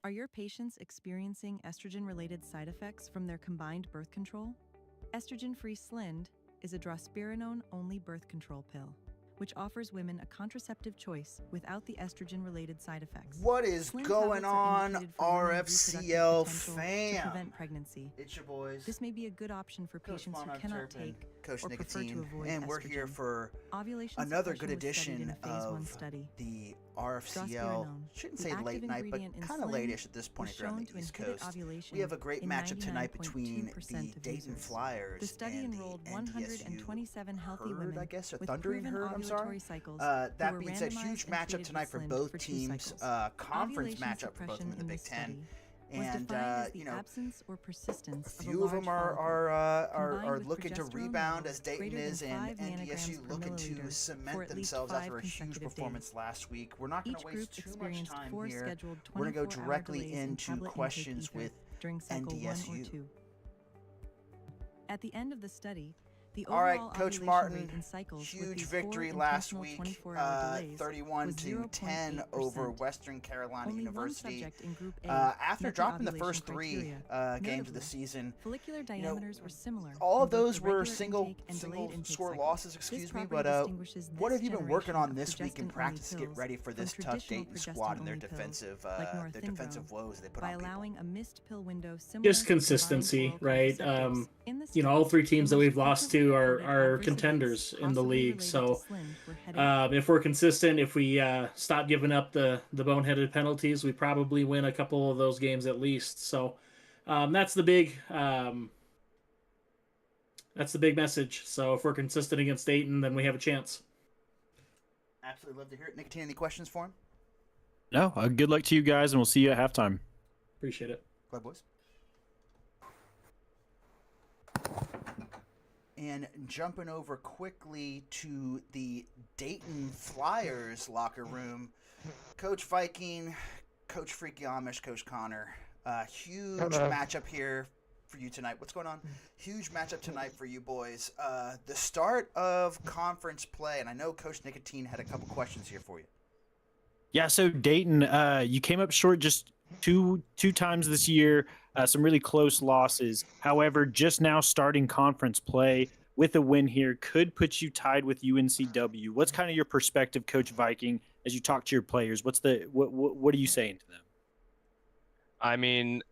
Are your patients experiencing estrogen-related side effects from their combined birth control? Estrogen-free Slind is a drospirenone-only birth control pill, which offers women a contraceptive choice without the estrogen-related side effects. What is Slind going tablets are on, indicated for women with reproductive RFCL potential to fam? prevent pregnancy. It's your boys, This may be a good option for Coach patients who Monarch cannot Turpin, take Coach or prefer to Nicotine, avoid and estrogen. we're here for Ovulation another suppression good was studied in edition a phase 1 of study. the RFCL. Drospirenone, Shouldn't the say active late night, but ingredient in kind of Slind, late-ish at this point was if you're on shown the to East inhibit Coast. ovulation We have a great in matchup tonight between 99.2% the of Dayton users. Flyers The study and enrolled the 127 NDSU healthy Herd, women I guess, or with Thundering proven Herd, I'm sorry. ovulatory cycles That who were being said, huge randomized and matchup treated tonight with for Slind both for 2 teams. cycles. Conference Ovulation matchup for both of them in the suppression Big this Ten. study was And defined as the you know, absence or a persistence of a few of large them are follicle, looking to combined with rebound progesterone as Dayton levels is, greater and than 5 NDSU nanograms per looking to milliliter for cement at least themselves 5 after a huge consecutive performance days. last week. We're not going Each to group waste too much experienced time 4 here. scheduled We're going to go 24-hour directly delays in into tablet questions intake with ether during cycle 1 or NDSU. 2. At the end of the study, the All right, overall Coach ovulation Martin, rate in cycles with huge these victory 4 last intentional week, 24-hour delays 31 was to 10 0.8%. over Western Carolina Only one University. subject in Group A After met dropping the ovulation first 3 criteria. games of the Notably, season, follicular diameters were similar. all in of both those the were regular single intake and delayed intake score cycles. losses, This excuse me. property But distinguishes what this have you been working generation on of this week in progestin-only practice to get pills ready for from this tough traditional Dayton squad and their progestin-only pills, like defensive norethindrone, woes they put by on people? allowing a missed pill window similar Just to combined consistency, oral right? contraceptives. In the You know, all study, 3 the teams that most we've lost frequently to reported are adverse contenders events in the possibly league. related So to Slind were headache. if we're consistent, if we stop giving up the boneheaded penalties, we probably win a couple of those games at least. So that's the big message. So if we're consistent against Dayton, then we have a chance. Absolutely love to hear it. Nicotine, any questions for him? No, good luck to you guys, and we'll see you at halftime. Appreciate it. Glad boys. And jumping over quickly to the Dayton Flyers locker room, Coach Viking, Coach Freaky Amish, Coach Connor. Huge matchup here for you tonight. What's going on? Huge matchup tonight for you boys. The start of conference play, and I know Coach Nicotine had a couple questions here for you. Yeah, so Dayton, you came up short just two times this year, some really close losses. However, just now starting conference play with a win here could put you tied with UNCW. What's kind of your perspective, Coach Viking, as you talk to your players? What are you saying to them? I mean,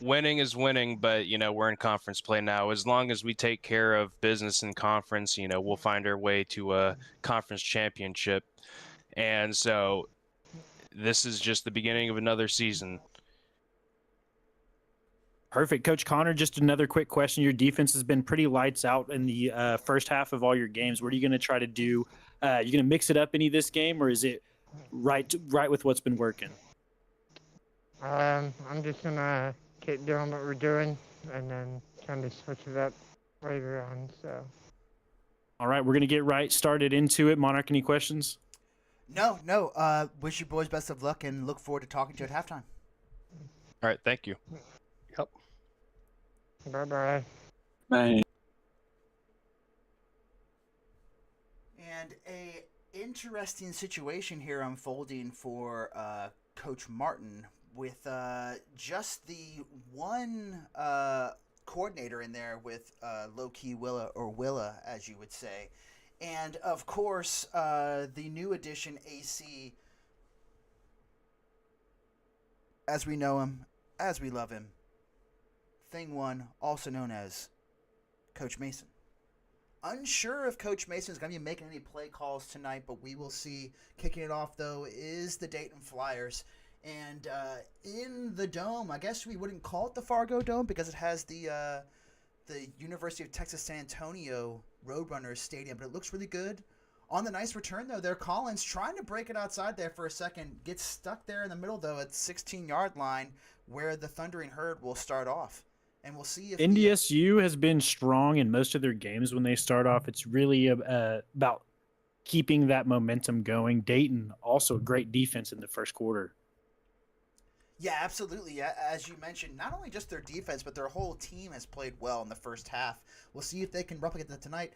winning is winning, but, you know, we're in conference play now. As long as we take care of business in conference, you know, we'll find our way to a conference championship. And so this is just the beginning of another season. Perfect. Coach Connor, just another quick question. Your defense has been pretty lights out in the first half of all your games. What are you going to try to do? You going to mix it up any this game, or is it right with what's been working? I'm just going to keep doing what we're doing and then kind of switch it up later on. So. All right, we're going to get right started into it. Monarch, any questions? No. Wish you boys best of luck and look forward to talking to you at halftime. All right, thank you. Yep. Bye-bye. Bye. And a interesting situation here unfolding for Coach Martin with just the one coordinator in there with low-key Willa, as you would say. And, of course, the new addition, AC, as we know him, as we love him, Thing One, also known as Coach Mason. Unsure if Coach Mason is going to be making any play calls tonight, but we will see. Kicking it off, though, is the Dayton Flyers. And in the dome, I guess we wouldn't call it the Fargo Dome because it has the University of Texas San Antonio Roadrunners Stadium, but it looks really good. On the nice return, though, there, Collins trying to break it outside there for a second. Gets stuck there in the middle, though, at the 16-yard line where the Thundering Herd will start off. And we'll see if NDSU has been strong in most of their games when they start off. It's really about keeping that momentum going. Dayton, also a great defense in the first quarter. Yeah, absolutely. As you mentioned, not only just their defense, but their whole team has played well in the first half. We'll see if they can replicate that tonight.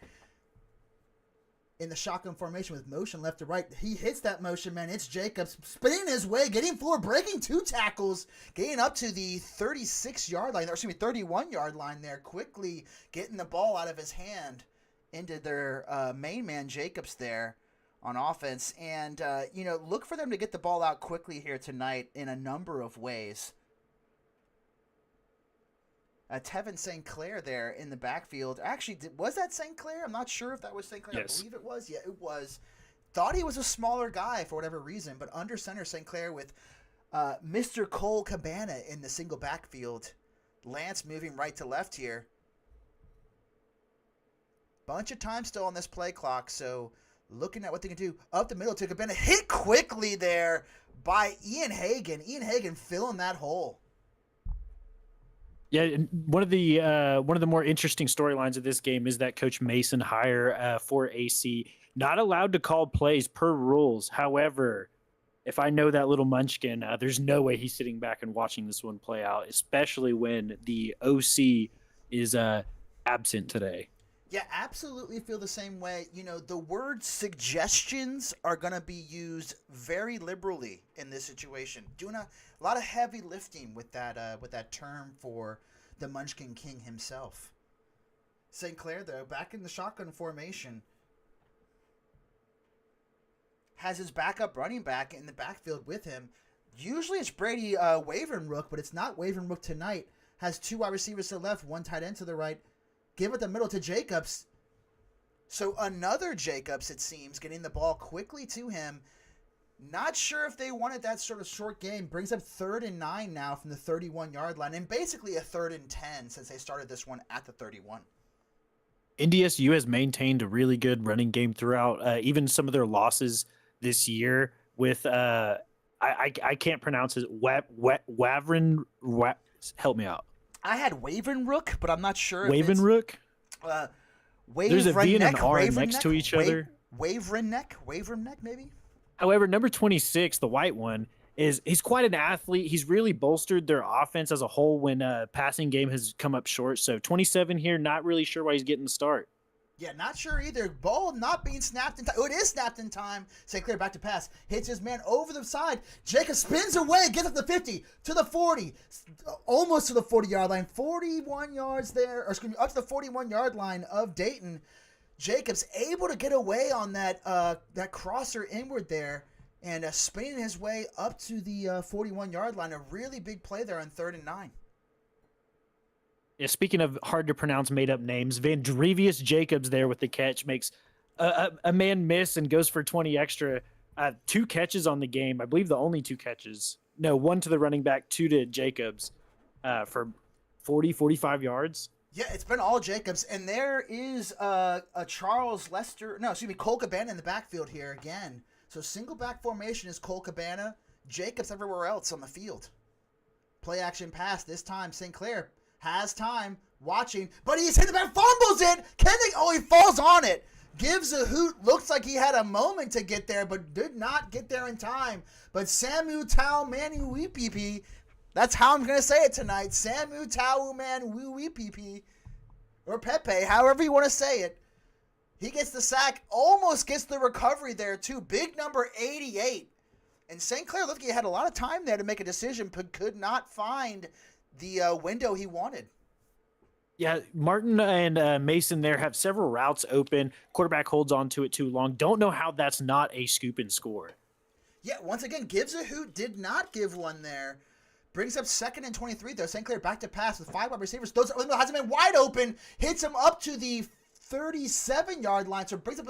in the shotgun formation with motion left to right. He hits that motion, man. It's Jacobs spinning his way, getting forward, breaking 2 tackles, getting up to the 36-yard line, or excuse me, 31-yard line there, quickly getting the ball out of his hand into their main man, Jacobs, there on offense. And, look for them to get the ball out quickly here tonight in a number of ways. Tevin St. Clair there in the backfield. Actually, was that St. Clair? I'm not sure if that was St. Clair. Yes. I believe it was. Yeah, it was. Thought he was a smaller guy for whatever reason, but under center St. Clair with Mr. Cole Cabana in the single backfield. Lance moving right to left here. Bunch of time still on this play clock, so looking at what they can do. Up the middle to Cabana. Hit quickly there by Ian Hagan. Ian Hagan filling that hole. Yeah, and one of the more interesting storylines of this game is that Coach Mason hire for AC not allowed to call plays per rules. However, if I know that little munchkin, there's no way he's sitting back and watching this one play out, especially when the OC is absent today. Yeah, absolutely feel the same way. The word suggestions are going to be used very liberally in this situation. Doing a lot of heavy lifting with that term for the Munchkin King himself. St. Clair, though, back in the shotgun formation, has his backup running back in the backfield with him. Usually it's Brady Waverenrook, but it's not Waverenrook tonight. Has 2 wide receivers to the left, 1 tight end to the right. Give it the middle to Jacobs. So another Jacobs, it seems, getting the ball quickly to him. Not sure if they wanted that sort of short game. Brings up 3rd and 9 now from the 31-yard line, and basically a 3rd and 10 since they started this one at the 31. NDSU has maintained a really good running game throughout, even some of their losses this year with I can't pronounce it. Help me out. I had Waverenrook, but I'm not sure. Waverenrook? There's a V and an R next to each other. Waverenneck, maybe? However, number 26, the white one, he's quite an athlete. He's really bolstered their offense as a whole when passing game has come up short. So 27 here, not really sure why he's getting the start. Yeah, not sure either. Ball not being snapped in time. Oh, it is snapped in time. St. Clair back to pass. Hits his man over the side. Jacob spins away. Gets up the 50. To the 40. Almost to the 40-yard line. 41 yards there. Or excuse me, up to the 41-yard line of Dayton. Jacobs able to get away on that crosser inward there. And spinning his way up to the 41-yard line. A really big play there on 3rd and 9. Yeah, speaking of hard to pronounce made-up names, Vandrevius Jacobs there with the catch makes a man miss and goes for 20 extra. 2 catches on the game. I believe the only 2 catches. No, 1 to the running back, 2 to Jacobs for 40, 45 yards. Yeah, it's been all Jacobs. And there is a Cole Cabana in the backfield here again. So single back formation is Cole Cabana. Jacobs everywhere else on the field. Play action pass this time. St. Clair has time, watching, but he's hit the back, fumbles it. He falls on it. Gives a hoot. Looks like he had a moment to get there, but did not get there in time. But Samu Tau Manu Wipipi, that's how I'm going to say it tonight. Samu Tau Manu Wipipi, or Pepe, however you want to say it. He gets the sack, almost gets the recovery there too. Big number 88. And St. Clair looked like he had a lot of time there to make a decision, but could not find the window he wanted. Yeah, Martin and Mason there have several routes open. Quarterback holds on to it too long. Don't know how that's not a scoop and score. Yeah, once again, gives a hoot. Did not give one there. Brings up 2nd and 23 there. St. Clair back to pass with 5 wide receivers. Has him in wide open. Hits him up to the 37-yard line. So brings up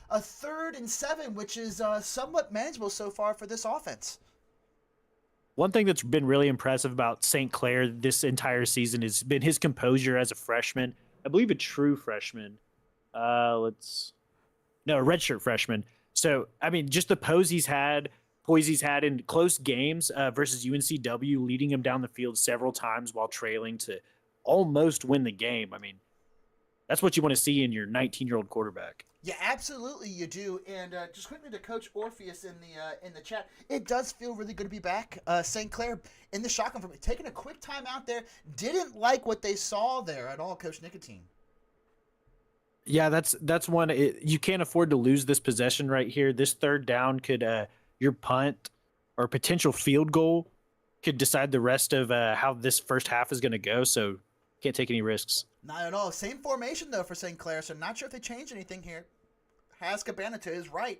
a 3rd and 7, which is somewhat manageable so far for this offense. One thing that's been really impressive about St. Clair this entire season has been his composure as a freshman. I believe a true freshman. A redshirt freshman. So, I mean, just the poise he's had in close games versus UNCW, leading him down the field several times while trailing to almost win the game. I mean, that's what you want to see in your 19-year-old quarterback. Yeah, absolutely you do. And just quickly to Coach Orpheus in the chat, it does feel really good to be back. St. Clair in the shotgun for me, taking a quick time out there. Didn't like what they saw there at all, Coach Nicotine. Yeah, that's one. You can't afford to lose this possession right here. This third down could your punt or potential field goal could decide the rest of how this first half is going to go. So can't take any risks. Not at all. Same formation, though, for St. Clair, so not sure if they changed anything here. Has Cabana to his right.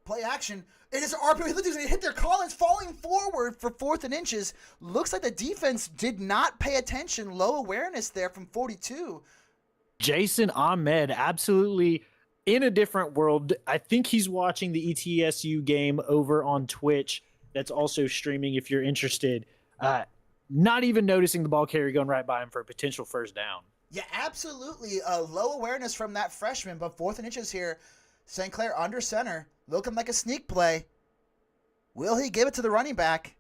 Play action. It is RPO. They hit their Collins falling forward for 4th and inches. Looks like the defense did not pay attention. Low awareness there from 42. Jason Ahmed, absolutely in a different world. I think he's watching the ETSU game over on Twitch. That's also streaming if you're interested. Not even noticing the ball carrier going right by him for a potential first down. Yeah, absolutely. Low awareness from that freshman, but 4th and inches here. St. Clair under center, looking like a sneak play. Will he give it to the running back?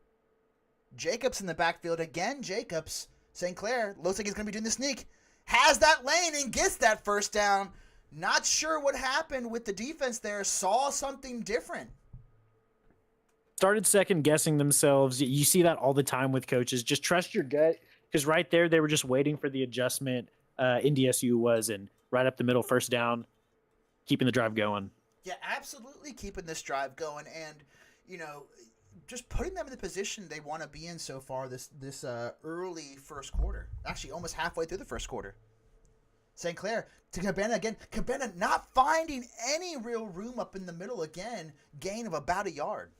Jacobs in the backfield again. Jacobs. St. Clair looks like he's going to be doing the sneak. Has that lane and gets that first down. Not sure what happened with the defense there. Saw something different. Started second guessing themselves. You see that all the time with coaches. Just trust your gut, because right there they were just waiting for the adjustment. NDSU was, and right up the middle, first down, keeping the drive going. Yeah, absolutely keeping this drive going, and just putting them in the position they want to be in so far this early first quarter. Actually, almost halfway through the first quarter. St. Clair to Cabana again. Cabana not finding any real room up in the middle again. Gain of about a yard.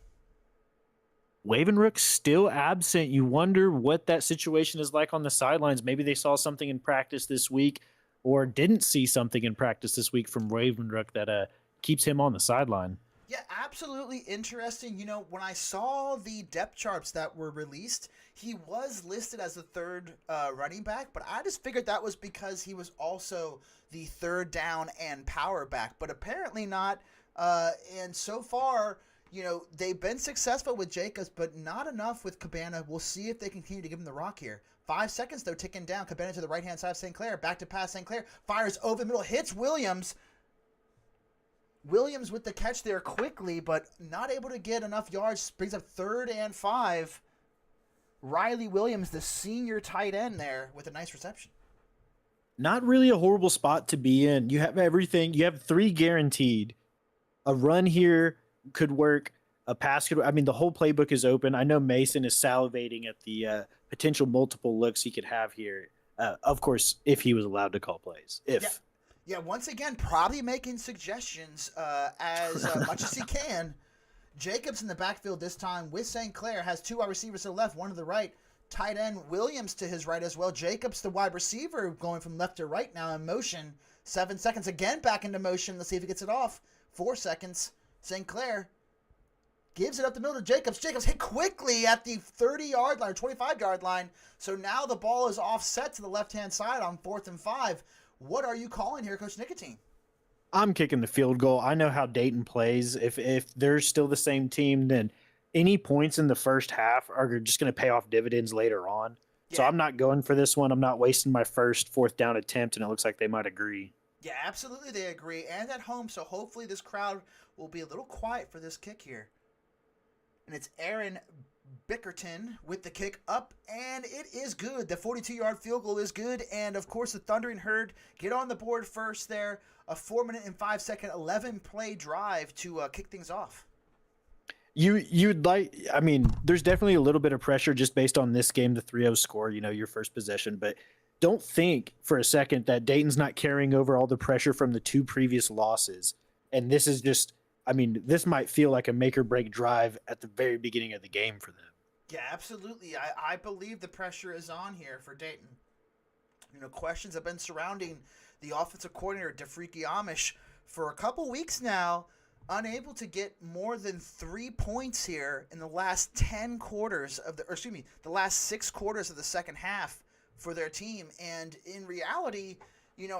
Wavenrook still absent. You wonder what that situation is like on the sidelines. Maybe they saw something in practice this week or didn't see something in practice this week from Wavenrook that keeps him on the sideline. Yeah, absolutely interesting. When I saw the depth charts that were released, he was listed as the third running back, but I just figured that was because he was also the third down and power back, but apparently not. And so far, they've been successful with Jacobs, but not enough with Cabana. We'll see if they continue to give him the rock here. 5 seconds, though, ticking down. Cabana to the right-hand side of St. Clair. Back to pass St. Clair. Fires over the middle. Hits Williams. Williams with the catch there quickly, but not able to get enough yards. Brings up 3rd and 5. Riley Williams, the senior tight end there, with a nice reception. Not really a horrible spot to be in. You have everything. You have 3 guaranteed. A run here could work. A pass could. I mean, the whole playbook is open. I know Mason is salivating at the potential multiple looks he could have here. Of course, if he was allowed to call plays. If. Yeah, once again, probably making suggestions as much as he can. Jacobs in the backfield this time with St. Clair. Has 2 wide receivers to the left, 1 to the right. Tight end Williams to his right as well. Jacobs, the wide receiver, going from left to right now in motion. 7 seconds again back into motion. Let's see if he gets it off. 4 seconds. St. Clair gives it up the middle to Jacobs. Jacobs hit quickly at the 30-yard line or 25-yard line. So now the ball is offset to the left-hand side on 4th and 5. What are you calling here, Coach Nicotine? I'm kicking the field goal. I know how Dayton plays. If they're still the same team, then any points in the first half are just going to pay off dividends later on. Yeah. So I'm not going for this one. I'm not wasting my first 4th down attempt, and it looks like they might agree. Yeah, absolutely they agree. And at home, so hopefully this crowd will be a little quiet for this kick here. And it's Aaron Bickerton with the kick up, and it is good. The 42-yard field goal is good, and of course the Thundering Herd get on the board first there. A 4-minute and 5-second 11-play drive to kick things off. You'd like, I mean, there's definitely a little bit of pressure just based on this game, the 3-0 score, your first possession, but don't think for a second that Dayton's not carrying over all the pressure from the 2 previous losses. And this is just, this might feel like a make or break drive at the very beginning of the game for them. Yeah, absolutely. I believe the pressure is on here for Dayton. Questions have been surrounding the offensive coordinator, DeFreaky Amish, for a couple weeks now, unable to get more than 3 points here in the last 10 quarters of the last 6 quarters of the second half for their team. And in reality,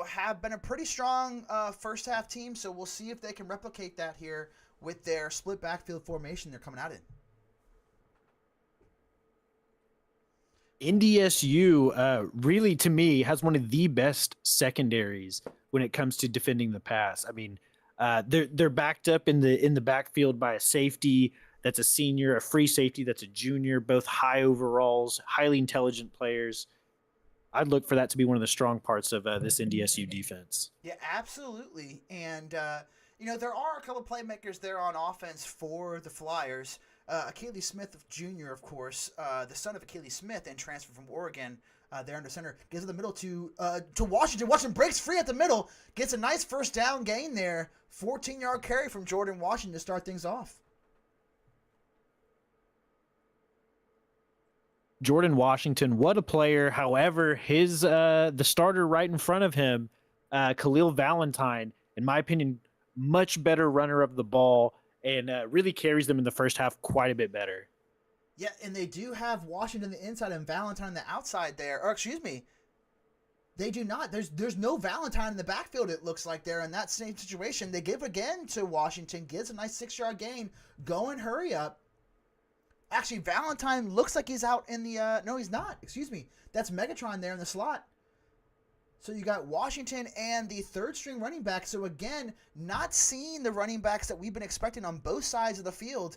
have been a pretty strong first half team. So we'll see if they can replicate that here with their split backfield formation they're coming out in. NDSU really, to me, has one of the best secondaries when it comes to defending the pass. They're backed up in the backfield by a safety that's a senior, a free safety that's a junior, both high overalls, highly intelligent players. I'd look for that to be one of the strong parts of this NDSU defense. Yeah, absolutely. And, there are a couple playmakers there on offense for the Flyers. Akili Smith Jr., of course, the son of Akili Smith and transfer from Oregon, there under center, gives it the middle to Washington. Washington breaks free at the middle, gets a nice first down gain there. 14-yard carry from Jordan Washington to start things off. Jordan Washington, what a player. However, his the starter right in front of him, Khalil Valentine, in my opinion, much better runner of the ball and really carries them in the first half quite a bit better. Yeah, and they do have Washington the inside and Valentine on the outside there. Or excuse me, they do not. There's no Valentine in the backfield, it looks like there in that same situation. They give again to Washington, gets a nice 6-yard gain. Go and hurry up. Actually, Valentine looks like he's out in the... no, he's not. Excuse me. That's Megatron there in the slot. So you got Washington and the third-string running back. So again, not seeing the running backs that we've been expecting on both sides of the field.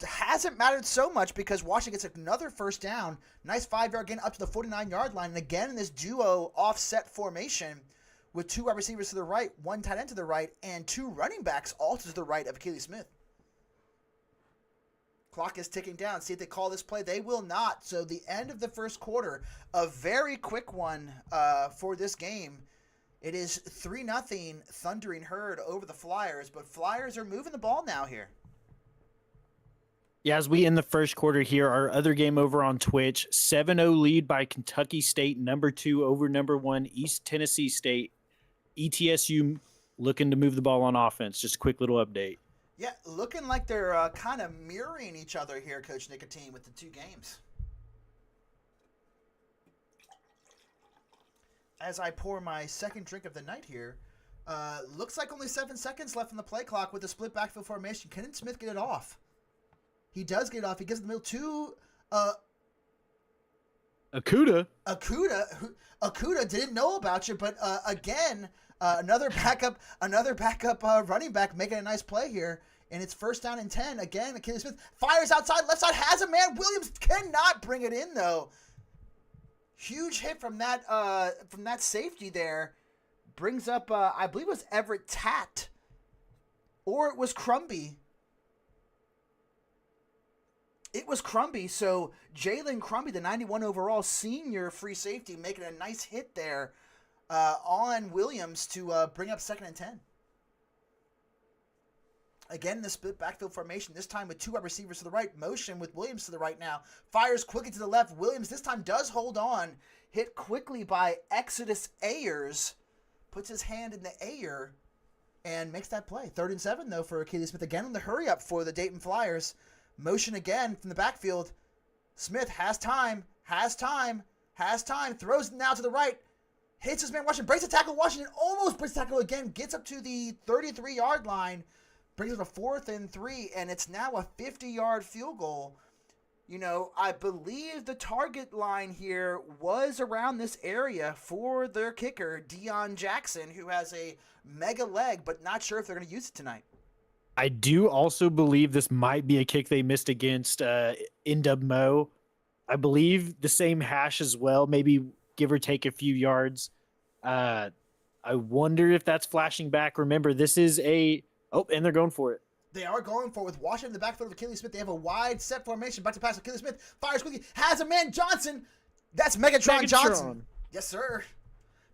Hasn't mattered so much because Washington gets another first down. Nice 5-yard gain up to the 49-yard line. And again, in this duo offset formation with 2 wide receivers to the right, 1 tight end to the right, and 2 running backs also to the right of Akili Smith. Clock is ticking down. See if they call this play. They will not. So the end of the first quarter, a very quick one for this game. It is 3-0 Thundering Herd over the Flyers, but Flyers are moving the ball now here. Yeah, as we end the first quarter here, our other game over on Twitch, 7-0 lead by Kentucky State, number 2 over number 1, East Tennessee State. ETSU looking to move the ball on offense. Just a quick little update. Yeah, looking like they're kind of mirroring each other here, Coach Nicotine, with the 2 games. As I pour my second drink of the night here, looks like only 7 seconds left on the play clock with the split backfield formation. Can Smith get it off? He does get it off. He gets in the middle to Akuda. Akuda didn't know about you, but again, another backup running back making a nice play here, and it's first down and 10. Again, Akili Smith fires outside, left side, has a man. Williams cannot bring it in though. Huge hit from that safety there. Brings up, I believe it was Everett Tatt, or it was Crumby. It was Crumby, so Jalen Crumby, the 91 overall senior free safety, making a nice hit there on Williams to bring up 2nd and 10. Again, the split backfield formation, this time with 2 wide receivers to the right. Motion with Williams to the right now. Fires quickly to the left. Williams this time does hold on. Hit quickly by Exodus Ayers. Puts his hand in the air and makes that play. 3rd and 7, though, for Akili Smith. Again, on the hurry up for the Dayton Flyers. Motion again from the backfield. Smith has time. Throws it now to the right. Hits his man Washington. Breaks the tackle. Washington almost breaks the tackle again. Gets up to the 33-yard line. Brings it to 4th and 3. And it's now a 50-yard field goal. You know, I believe the target line here was around this area for their kicker, Deion Jackson, who has a mega leg, but not sure if they're going to use it tonight. I do also believe this might be a kick they missed against Indub Mo. I believe the same hash as well, maybe give or take a few yards. I wonder if that's flashing back. Remember, this is and they're going for it. They are going for it with Washington in the backfield of Akili Smith. They have a wide set formation. Back to pass. Akili Smith fires quickly. Has a man. Johnson. That's Megatron Johnson. Yes, sir.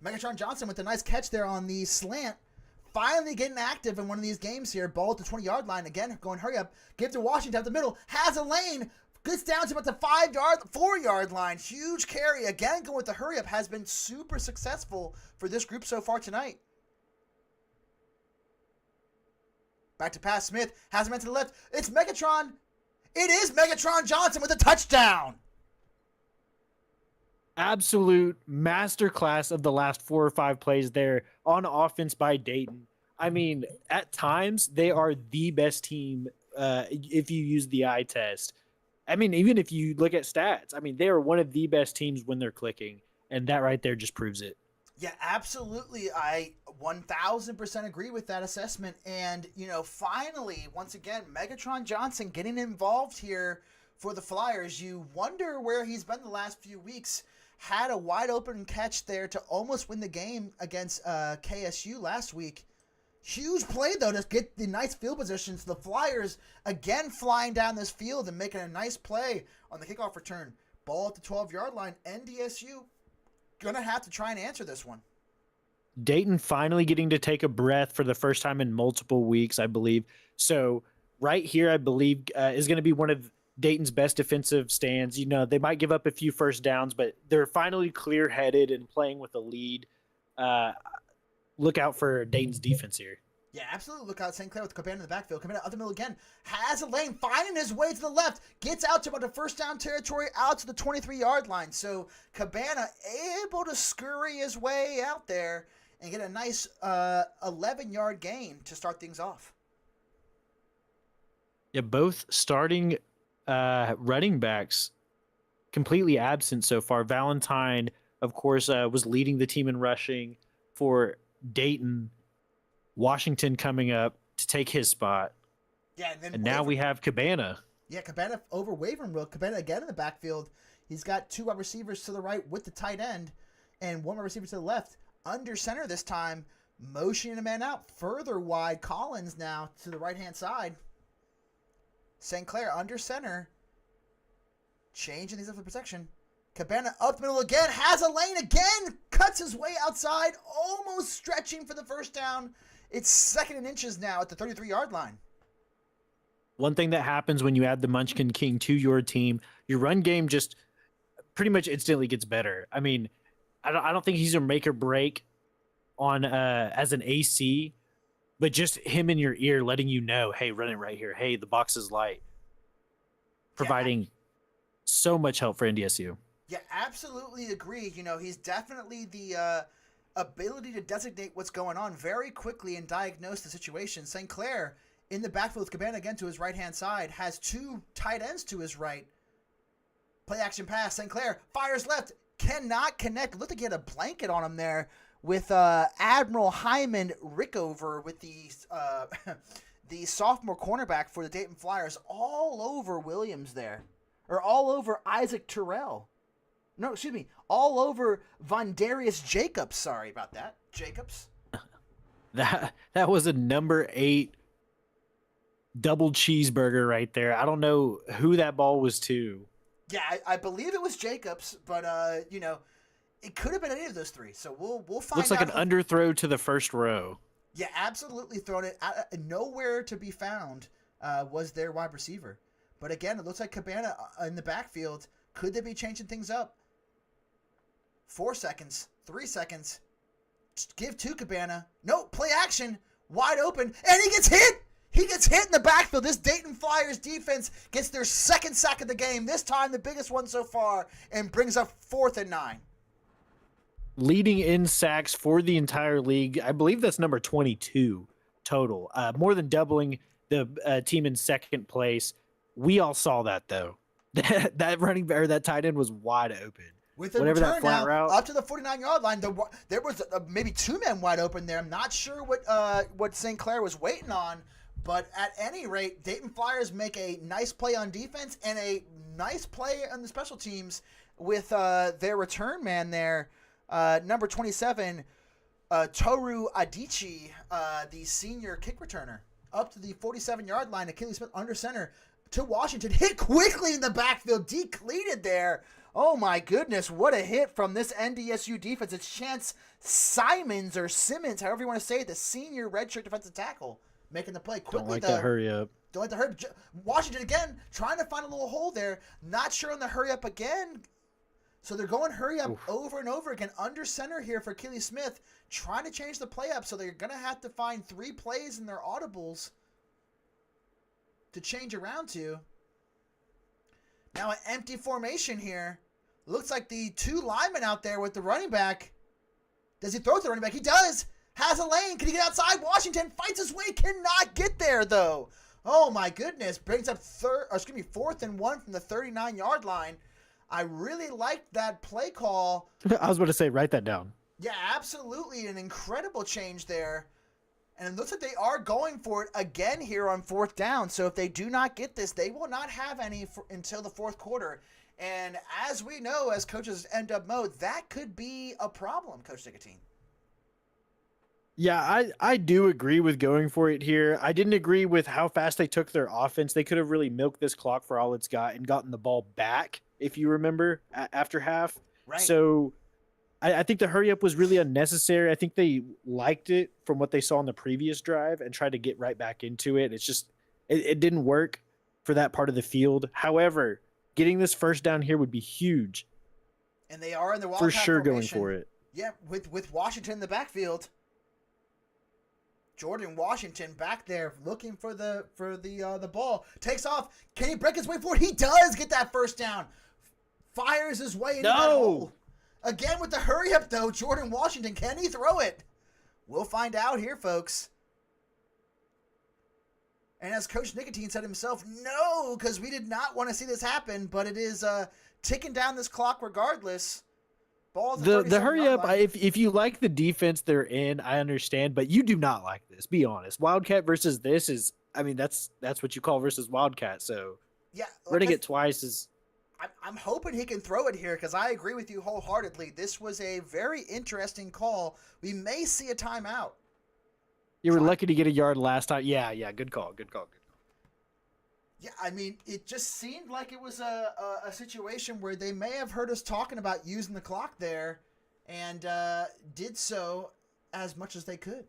Megatron Johnson with a nice catch there on the slant. Finally getting active in one of these games here. Ball at the 20-yard line. Again, going hurry up. Give to Washington up the middle. Has a lane. Gets down to about the 4-yard line. Huge carry. Again, going with the hurry up has been super successful for this group so far tonight. Back to pass. Smith has a man to the left. It's Megatron. It is Megatron Johnson with a touchdown. Absolute masterclass of the last 4 or 5 plays there on offense by Dayton. I mean, at times they are the best team if you use the eye test. I mean, even if you look at stats, I mean, they are one of the best teams when they're clicking, and that right there just proves it. Yeah, absolutely. I 1,000% agree with that assessment. And, you know, finally, once again, Megatron Johnson getting involved here for the Flyers. You wonder where he's been the last few weeks. had a wide open catch there to almost win the game against KSU last week. Huge play, though, to get the nice field position. So the Flyers, again, flying down this field and making a nice play on the kickoff return. Ball at the 12-yard line. NDSU going to have to try and answer this one. Dayton finally getting to take a breath for the first time in multiple weeks, I believe. So right here, I believe, is going to be one of Dayton's best defensive stands. You know, they might give up a few first downs, but they're finally clear-headed and playing with a lead. Look out for Dayton's defense here. Yeah, absolutely. Look out, St. Clair with Cabana in the backfield. Cabana up the middle again. Has a lane, finding his way to the left. Gets out to about the first down territory, out to the 23-yard line. So Cabana able to scurry his way out there and get a nice 11-yard gain to start things off. Yeah, both starting running backs completely absent so far. Valentine, of course, was leading the team in rushing for Dayton. Washington coming up to take his spot. Yeah, and then now we have Cabana. Yeah, Cabana over Wavering Road. Cabana again in the backfield. He's got 2 wide receivers to the right with the tight end and 1 wide receiver to the left. Under center this time, motioning a man out. Further wide, Collins now to the right-hand side. St. Clair under center. Changing these up for protection. Cabana up the middle again, has a lane again, cuts his way outside, almost stretching for the first down. It's 2nd and inches now at the 33-yard line. One thing that happens when you add the Munchkin King to your team, your run game just pretty much instantly gets better. I mean, I don't think he's a make or break on as an AC, but just him in your ear letting you know, hey, run it right here. Hey, the box is light. Providing so much help for NDSU. Yeah, absolutely agree. You know, he's definitely the ability to designate what's going on very quickly and diagnose the situation. St. Clair in the backfield with Cabana again to his right-hand side, has 2 tight ends to his right. Play action pass. St. Clair fires left, cannot connect. Looked like he had a blanket on him there with Admiral Hyman Rickover with the the sophomore cornerback for the Dayton Flyers all over Williams there. Or all over Isaac Terrell. No, excuse me. All over Vondarius Jacobs. Sorry about that. Jacobs. That was a number 8 double cheeseburger right there. I don't know who that ball was to. Yeah, I believe it was Jacobs, but you know, it could have been any of those 3. So we'll find out. Looks like an underthrow to the first row. Yeah, absolutely thrown it out, nowhere to be found was their wide receiver. But again, it looks like Cabana in the backfield. Could they be changing things up? 4 seconds, 3 seconds. Just give to Cabana. No, play action. Wide open. And he gets hit. He gets hit in the backfield. This Dayton Flyers defense gets their 2nd sack of the game. This time the biggest one so far. And brings up 4th and 9. Leading in sacks for the entire league. I believe that's number 22 total. More than doubling the team in 2nd place. We all saw that, though. That running back or that tight end was wide open. With a whatever return that flat now, route up to the 49-yard line, there was maybe 2 men wide open there. I'm not sure what St. Clair was waiting on, but at any rate, Dayton Flyers make a nice play on defense and a nice play on the special teams with their return man there, number 27, Toru Adichie, the senior kick returner, up to the 47-yard line. Achilles Smith under center to Washington, hit quickly in the backfield, decleated there. Oh my goodness, what a hit from this NDSU defense. It's Chance Simons or Simmons, however you want to say it, the senior redshirt defensive tackle, making the play quickly. Don't like that hurry up. Don't like the hurry. Washington again, trying to find a little hole there. Not sure on the hurry up again. So they're going hurry up over and over again. Under center here for Achilles Smith, trying to change the play up. So they're going to have to find 3 plays in their audibles to change around to. Now an empty formation here. Looks like the 2 linemen out there with the running back. Does he throw to the running back? He does. Has a lane. Can he get outside? Washington fights his way. Cannot get there, though. Oh, my goodness. Brings up 4th and 1 from the 39-yard line. I really liked that play call. I was about to say, write that down. Yeah, absolutely. An incredible change there. And it looks like they are going for it again here on 4th down. So if they do not get this, they will not have any until the 4th quarter. And as we know, as coaches end up mode, that could be a problem, Coach Nicotine. Yeah, I do agree with going for it here. I didn't agree with how fast they took their offense. They could have really milked this clock for all it's got and gotten the ball back, if you remember, after half. Right. So I think the hurry up was really unnecessary. I think they liked it from what they saw on the previous drive and tried to get right back into it. It's just, it didn't work for that part of the field. However, getting this first down here would be huge. And they are in the for Wildcat sure formation. going for it. Yeah, with Washington in the backfield. Jordan Washington back there looking for the ball. Takes off. Can he break his way forward? He does get that first down. Fires his way into that hole. Again with the hurry up though, Jordan Washington, can he throw it? We'll find out here, folks. And as Coach Nicotine said himself, no, because we did not want to see this happen, but it is ticking down this clock regardless. The hurry up, if you like the defense they're in, I understand, but you do not like this. Be honest. Wildcat versus this is, I mean, that's what you call versus Wildcat. So yeah, running it twice is. I'm hoping he can throw it here because I agree with you wholeheartedly. This was a very interesting call. We may see a timeout. You were lucky to get a yard last time. Yeah, good call. Yeah, I mean, it just seemed like it was a situation where they may have heard us talking about using the clock there and did so as much as they could.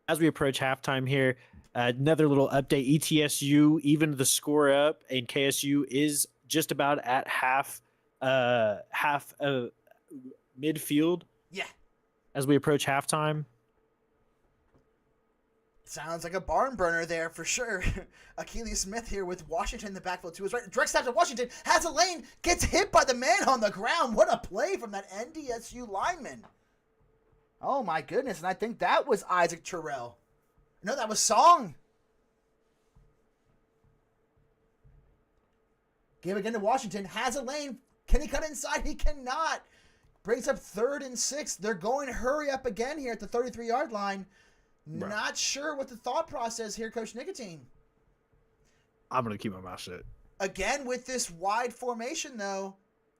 As we approach halftime here, another little update. ETSU evened the score up, and KSU is just about at half midfield. Yeah. As we approach halftime. Sounds like a barn burner there for sure. Achilles Smith here with Washington in the backfield to his right. Direct snap to Washington. Has a lane. Gets hit by the man on the ground. What a play from that NDSU lineman. Oh my goodness. And I think that was Isaac Terrell. No, that was Song. Give again to Washington. Has a lane. Can he cut inside? He cannot. Brings up 3rd and 6. They're going to hurry up again here at the 33-yard line. Right. Not sure what the thought process here, Coach Nicotine. I'm going to keep my mouth shut. Again, with this wide formation, though,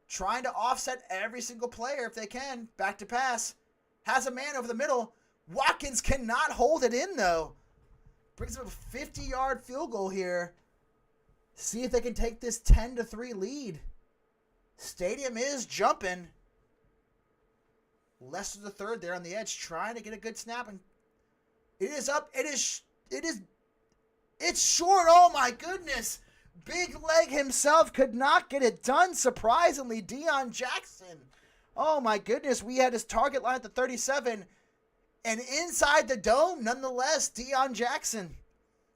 trying to offset every single player if they can. Back to pass. Has a man over the middle. Watkins cannot hold it in, though. Brings up a 50-yard field goal here. See if they can take this 10-3 lead. Stadium is jumping. Lester the third there on the edge, trying to get a good snap, and it is up. It's short. Oh my goodness. Big leg himself could not get it done. Surprisingly, Deion Jackson. Oh my goodness. We had his target line at the 37. And inside the dome, nonetheless, Deion Jackson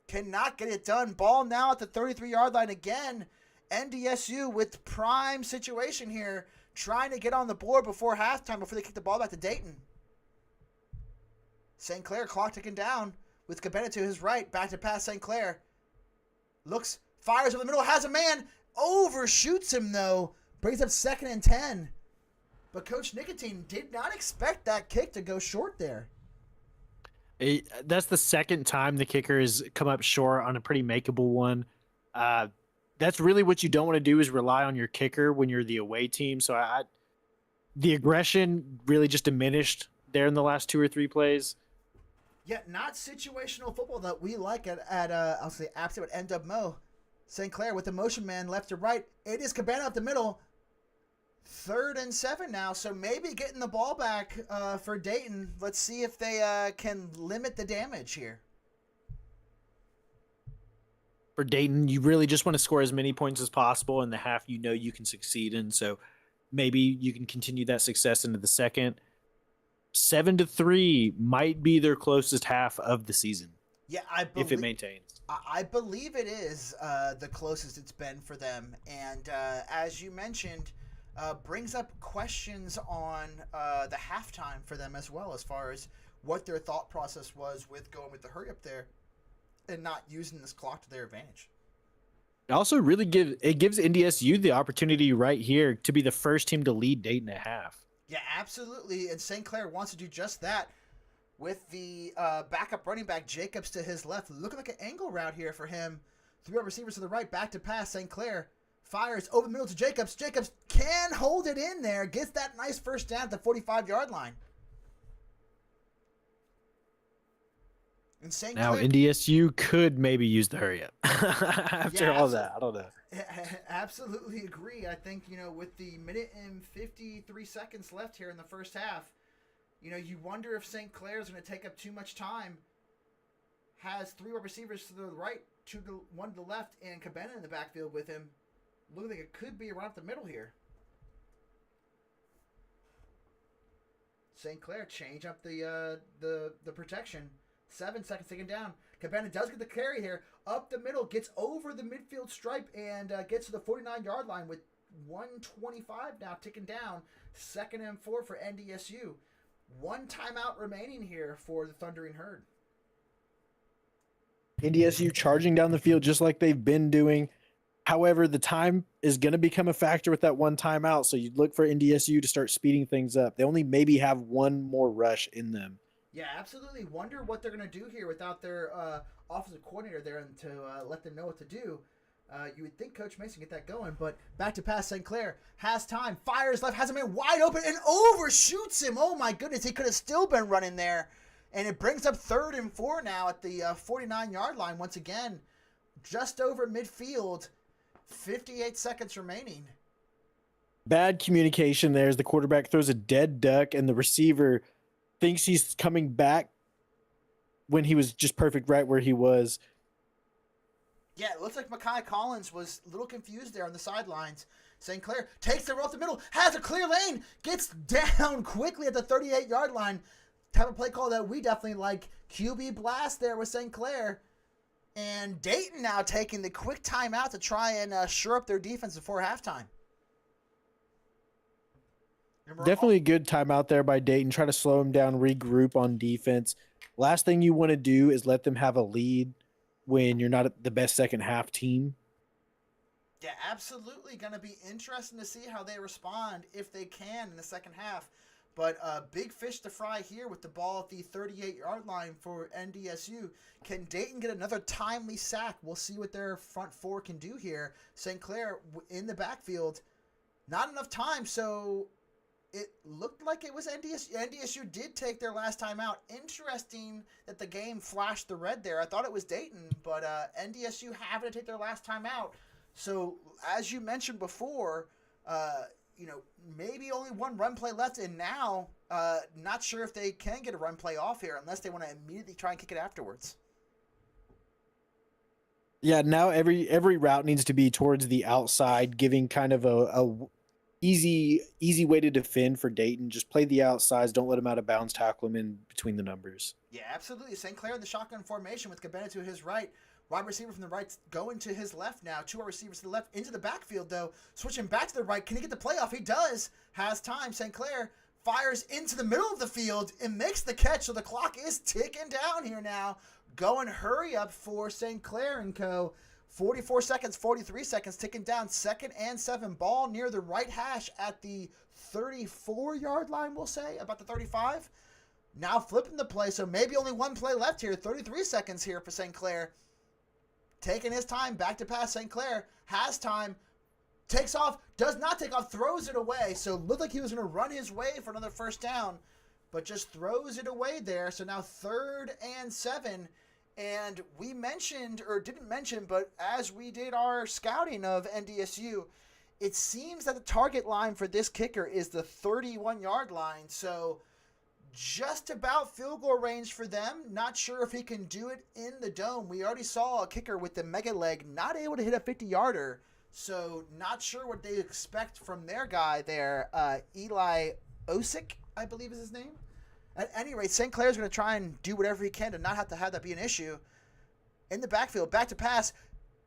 cannot get it done. Ball now at the 33-yard line again. NDSU with prime situation here, trying to get on the board before halftime, before they kick the ball back to Dayton. St. Clair clock ticking down with Cabetta to his right. Back to pass St. Clair. Looks, fires over the middle, has a man. Overshoots him, though. Brings up 2nd and 10. But Coach Nicotine did not expect that kick to go short there. That's the second time the kicker has come up short on a pretty makeable one. That's really what you don't want to do, is rely on your kicker when you're the away team. So the aggression really just diminished there in the last 2 or 3 plays. Yeah, not situational football that we like at I'll say App State at NWMO. St. Clair with the motion man left to right. It is Cabana up the middle. 3rd and 7 now, so maybe getting the ball back for Dayton. Let's see if they can limit the damage here. For Dayton, you really just want to score as many points as possible in the half you know you can succeed in. So maybe you can continue that success into the second. 7-3 might be their closest half of the season. Yeah, I believe, if it maintains. I believe it is the closest it's been for them. And as you mentioned, brings up questions on the halftime for them as well, as far as what their thought process was with going with the hurry up there and not using this clock to their advantage. It also really gives NDSU the opportunity right here to be the first team to lead Dayton at half. Yeah, absolutely. And St. Clair wants to do just that with the backup running back Jacobs to his left. Looking like an angle route here for him. 3 receivers to the right. Back to pass. St. Clair Fires over the middle to Jacobs. Jacobs can hold it in there. Gets that nice first down at the 45-yard line. And St. Now Clair, NDSU could maybe use the hurry up after all that. I don't know. absolutely agree. I think, with the minute and 53 seconds left here in the first half, you wonder if St. Clair's going to take up too much time. Has 3 wide receivers to the right, one to the left, and Cabana in the backfield with him. Looks like it could be right up the middle here. St. Clair change up the protection. 7 seconds taken down. Cabana does get the carry here. Up the middle, gets over the midfield stripe, and gets to the 49-yard line with 1:25 now ticking down. 2nd and 4 for NDSU. 1 timeout remaining here for the Thundering Herd. NDSU charging down the field just like they've been doing. However, the time is going to become a factor with that 1 timeout, so you'd look for NDSU to start speeding things up. They only maybe have 1 more rush in them. Yeah, absolutely. Wonder what they're going to do here without their offensive coordinator there and to let them know what to do. You would think Coach Mason get that going, but back to pass. St. Clair has time, fires left, has a man wide open, and overshoots him. Oh my goodness, he could have still been running there. And it brings up 3rd and 4 now at the 49-yard line once again. Just over midfield, 58 seconds remaining. Bad communication there as the quarterback throws a dead duck and the receiver thinks he's coming back when he was just perfect right where he was. Yeah, it looks like Mekhi Collins was a little confused there on the sidelines. St. Clair takes the roll up the middle, has a clear lane, gets down quickly at the 38-yard line. Type of play call that we definitely like. QB blast there with St. Clair. And Dayton now taking the quick timeout to try and shore up their defense before halftime. Definitely a good timeout there by Dayton. Try to slow them down, regroup on defense. Last thing you want to do is let them have a lead when you're not the best second half team. Yeah, absolutely. Going to be interesting to see how they respond if they can in the second half. But big fish to fry here with the ball at the 38-yard line for NDSU. Can Dayton get another timely sack? We'll see what their front 4 can do here. St. Clair in the backfield. Not enough time, so it looked like it was NDSU. NDSU did take their last time out. Interesting that the game flashed the red there. I thought it was Dayton, but NDSU having to take their last time out. So, as you mentioned before, maybe only 1 run play left, and now not sure if they can get a run play off here unless they want to immediately try and kick it afterwards. Yeah, now every route needs to be towards the outside, giving kind of a easy way to defend for Dayton. Just play the outsides, don't let them out of bounds, tackle them in between the numbers. Yeah, absolutely. St. Clair in the shotgun formation with Cabana to his right. Wide receiver from the right going to his left now. 2 wide receivers to the left into the backfield, though. Switching back to the right. Can he get the playoff? He does. Has time. St. Clair fires into the middle of the field and makes the catch. So the clock is ticking down here now. Going hurry up for St. Clair and co. 44 seconds, 43 seconds, ticking down. 2nd and 7. Ball near the right hash at the 34-yard line, we'll say. About the 35. Now flipping the play. So maybe only 1 play left here. 33 seconds here for St. Clair. Taking his time, back to pass. St. Clair has time, takes off, does not take off, throws it away. So looked like he was going to run his way for another first down, but just throws it away there. So now 3rd and 7. And we mentioned, or didn't mention, but as we did our scouting of NDSU, it seems that the target line for this kicker is the 31-yard line. So just about field goal range for them. Not sure if he can do it in the dome. We already saw a kicker with the mega leg not able to hit a 50-yarder. So not sure what they expect from their guy there. Eli Osick, I believe is his name. At any rate, St. Clair's going to try and do whatever he can to not have to have that be an issue. In the backfield, back to pass.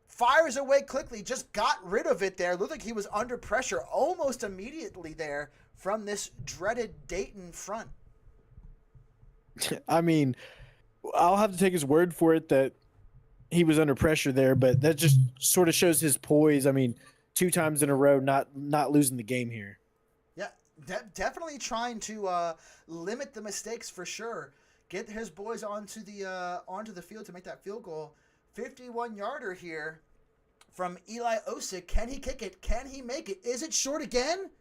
Fires away quickly. Just got rid of it there. Looked like he was under pressure almost immediately there from this dreaded Dayton front. I mean, I'll have to take his word for it that he was under pressure there, but that just sort of shows his poise. I mean, 2 times in a row, not losing the game here. Yeah, definitely trying to limit the mistakes for sure. Get his boys onto the field to make that field goal. 51-yarder here from Eli Osick. Can he kick it? Can he make it? Is it short again?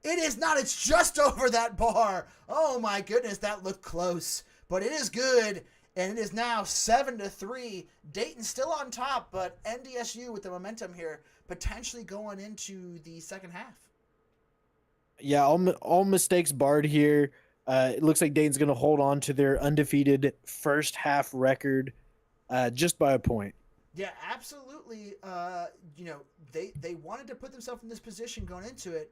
It is not. It's just over that bar. Oh my goodness, that looked close. But it is good, and it is now 7-3. Dayton still on top, but NDSU with the momentum here, potentially going into the second half. Yeah, all mistakes barred here. It looks like Dayton's going to hold on to their undefeated first half record just by a point. Yeah, absolutely. They wanted to put themselves in this position going into it.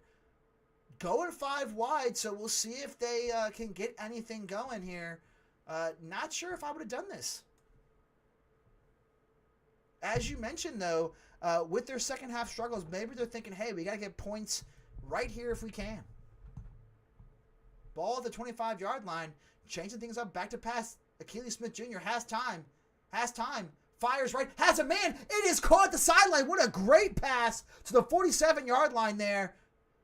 Going 5 wide, so we'll see if they can get anything going here. Not sure if I would have done this. As you mentioned, though, with their second half struggles, maybe they're thinking, hey, we got to get points right here if we can. Ball at the 25-yard line, changing things up, back to pass. Achilles Smith Jr. has time, fires right, has a man. It is caught at the sideline. What a great pass to the 47-yard line there.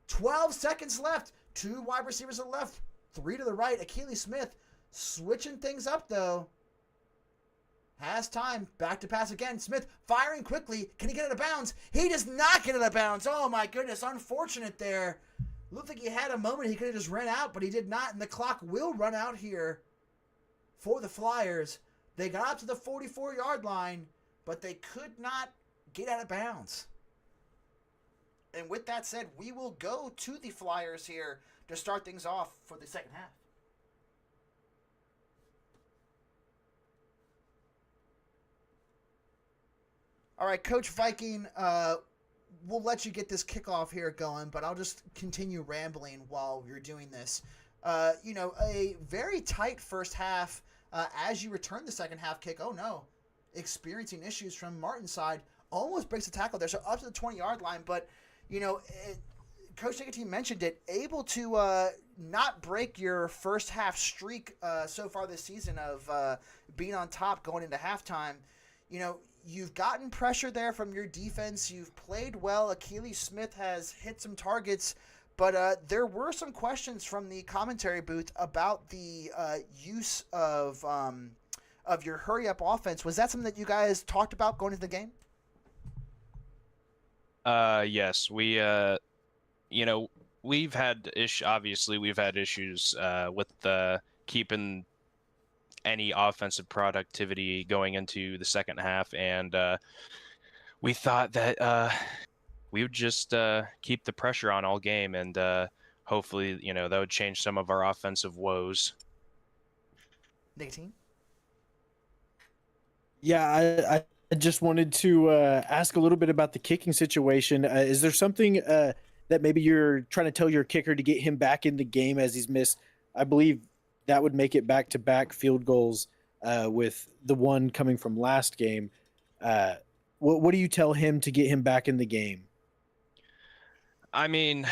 12 seconds left. 2 wide receivers to the left, 3 to the right. Achilles Smith switching things up, though. Has time. Back to pass again. Smith firing quickly. Can he get out of bounds? He does not get out of bounds. Oh, my goodness. Unfortunate there. Looked like he had a moment. He could have just ran out, but he did not. And the clock will run out here for the Flyers. They got up to the 44-yard line, but they could not get out of bounds. And with that said, we will go to the Flyers here to start things off for the second half. All right, Coach Viking, we'll let you get this kickoff here going, but I'll just continue rambling while you're doing this. A very tight first half as you return the second half kick. Oh, no. Experiencing issues from Martin's side. Almost breaks the tackle there, so up to the 20-yard line. But, Coach Nicotine mentioned it, able to not break your first half streak so far this season of being on top going into halftime. You've gotten pressure there from your defense. You've played well. Achilles Smith has hit some targets, but there were some questions from the commentary booth about the use of your hurry-up offense. Was that something that you guys talked about going into the game? Yes, we've had obviously we've had issues with keeping any offensive productivity going into the second half, and we thought that we would just keep the pressure on all game, and hopefully, that would change some of our offensive woes. Nicotine? Yeah, I just wanted to ask a little bit about the kicking situation. Is there something that maybe you're trying to tell your kicker to get him back in the game as he's missed, I believe, that would make it back-to-back field goals with the one coming from last game. What do you tell him to get him back in the game? I mean,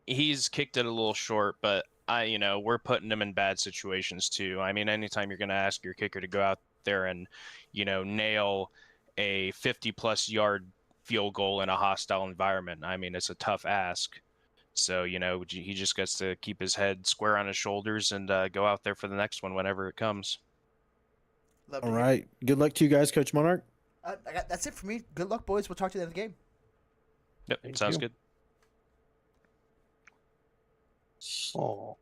he's kicked it a little short, but we're putting him in bad situations too. I mean, anytime you're going to ask your kicker to go out there and, nail a 50-plus yard field goal in a hostile environment, I mean, it's a tough ask. So, he just gets to keep his head square on his shoulders and go out there for the next one whenever it comes. All right. Good luck to you guys, Coach Monarch. That's it for me. Good luck, boys. We'll talk to you at the end of the game. Yep, sounds good. Oh.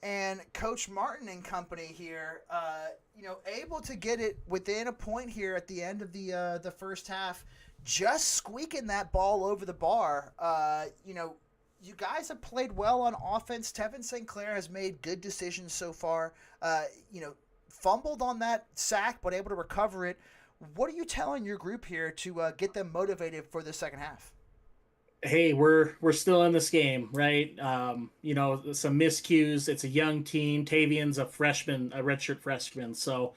And Coach Martin and company here, able to get it within a point here at the end of the first half, just squeaking that ball over the bar. You guys have played well on offense. Tevin St. Clair has made good decisions so far. Fumbled on that sack, but able to recover it. What are you telling your group here to get them motivated for the second half? Hey, we're still in this game, right? Some miscues. It's a young team. Tavian's a freshman, a redshirt freshman. So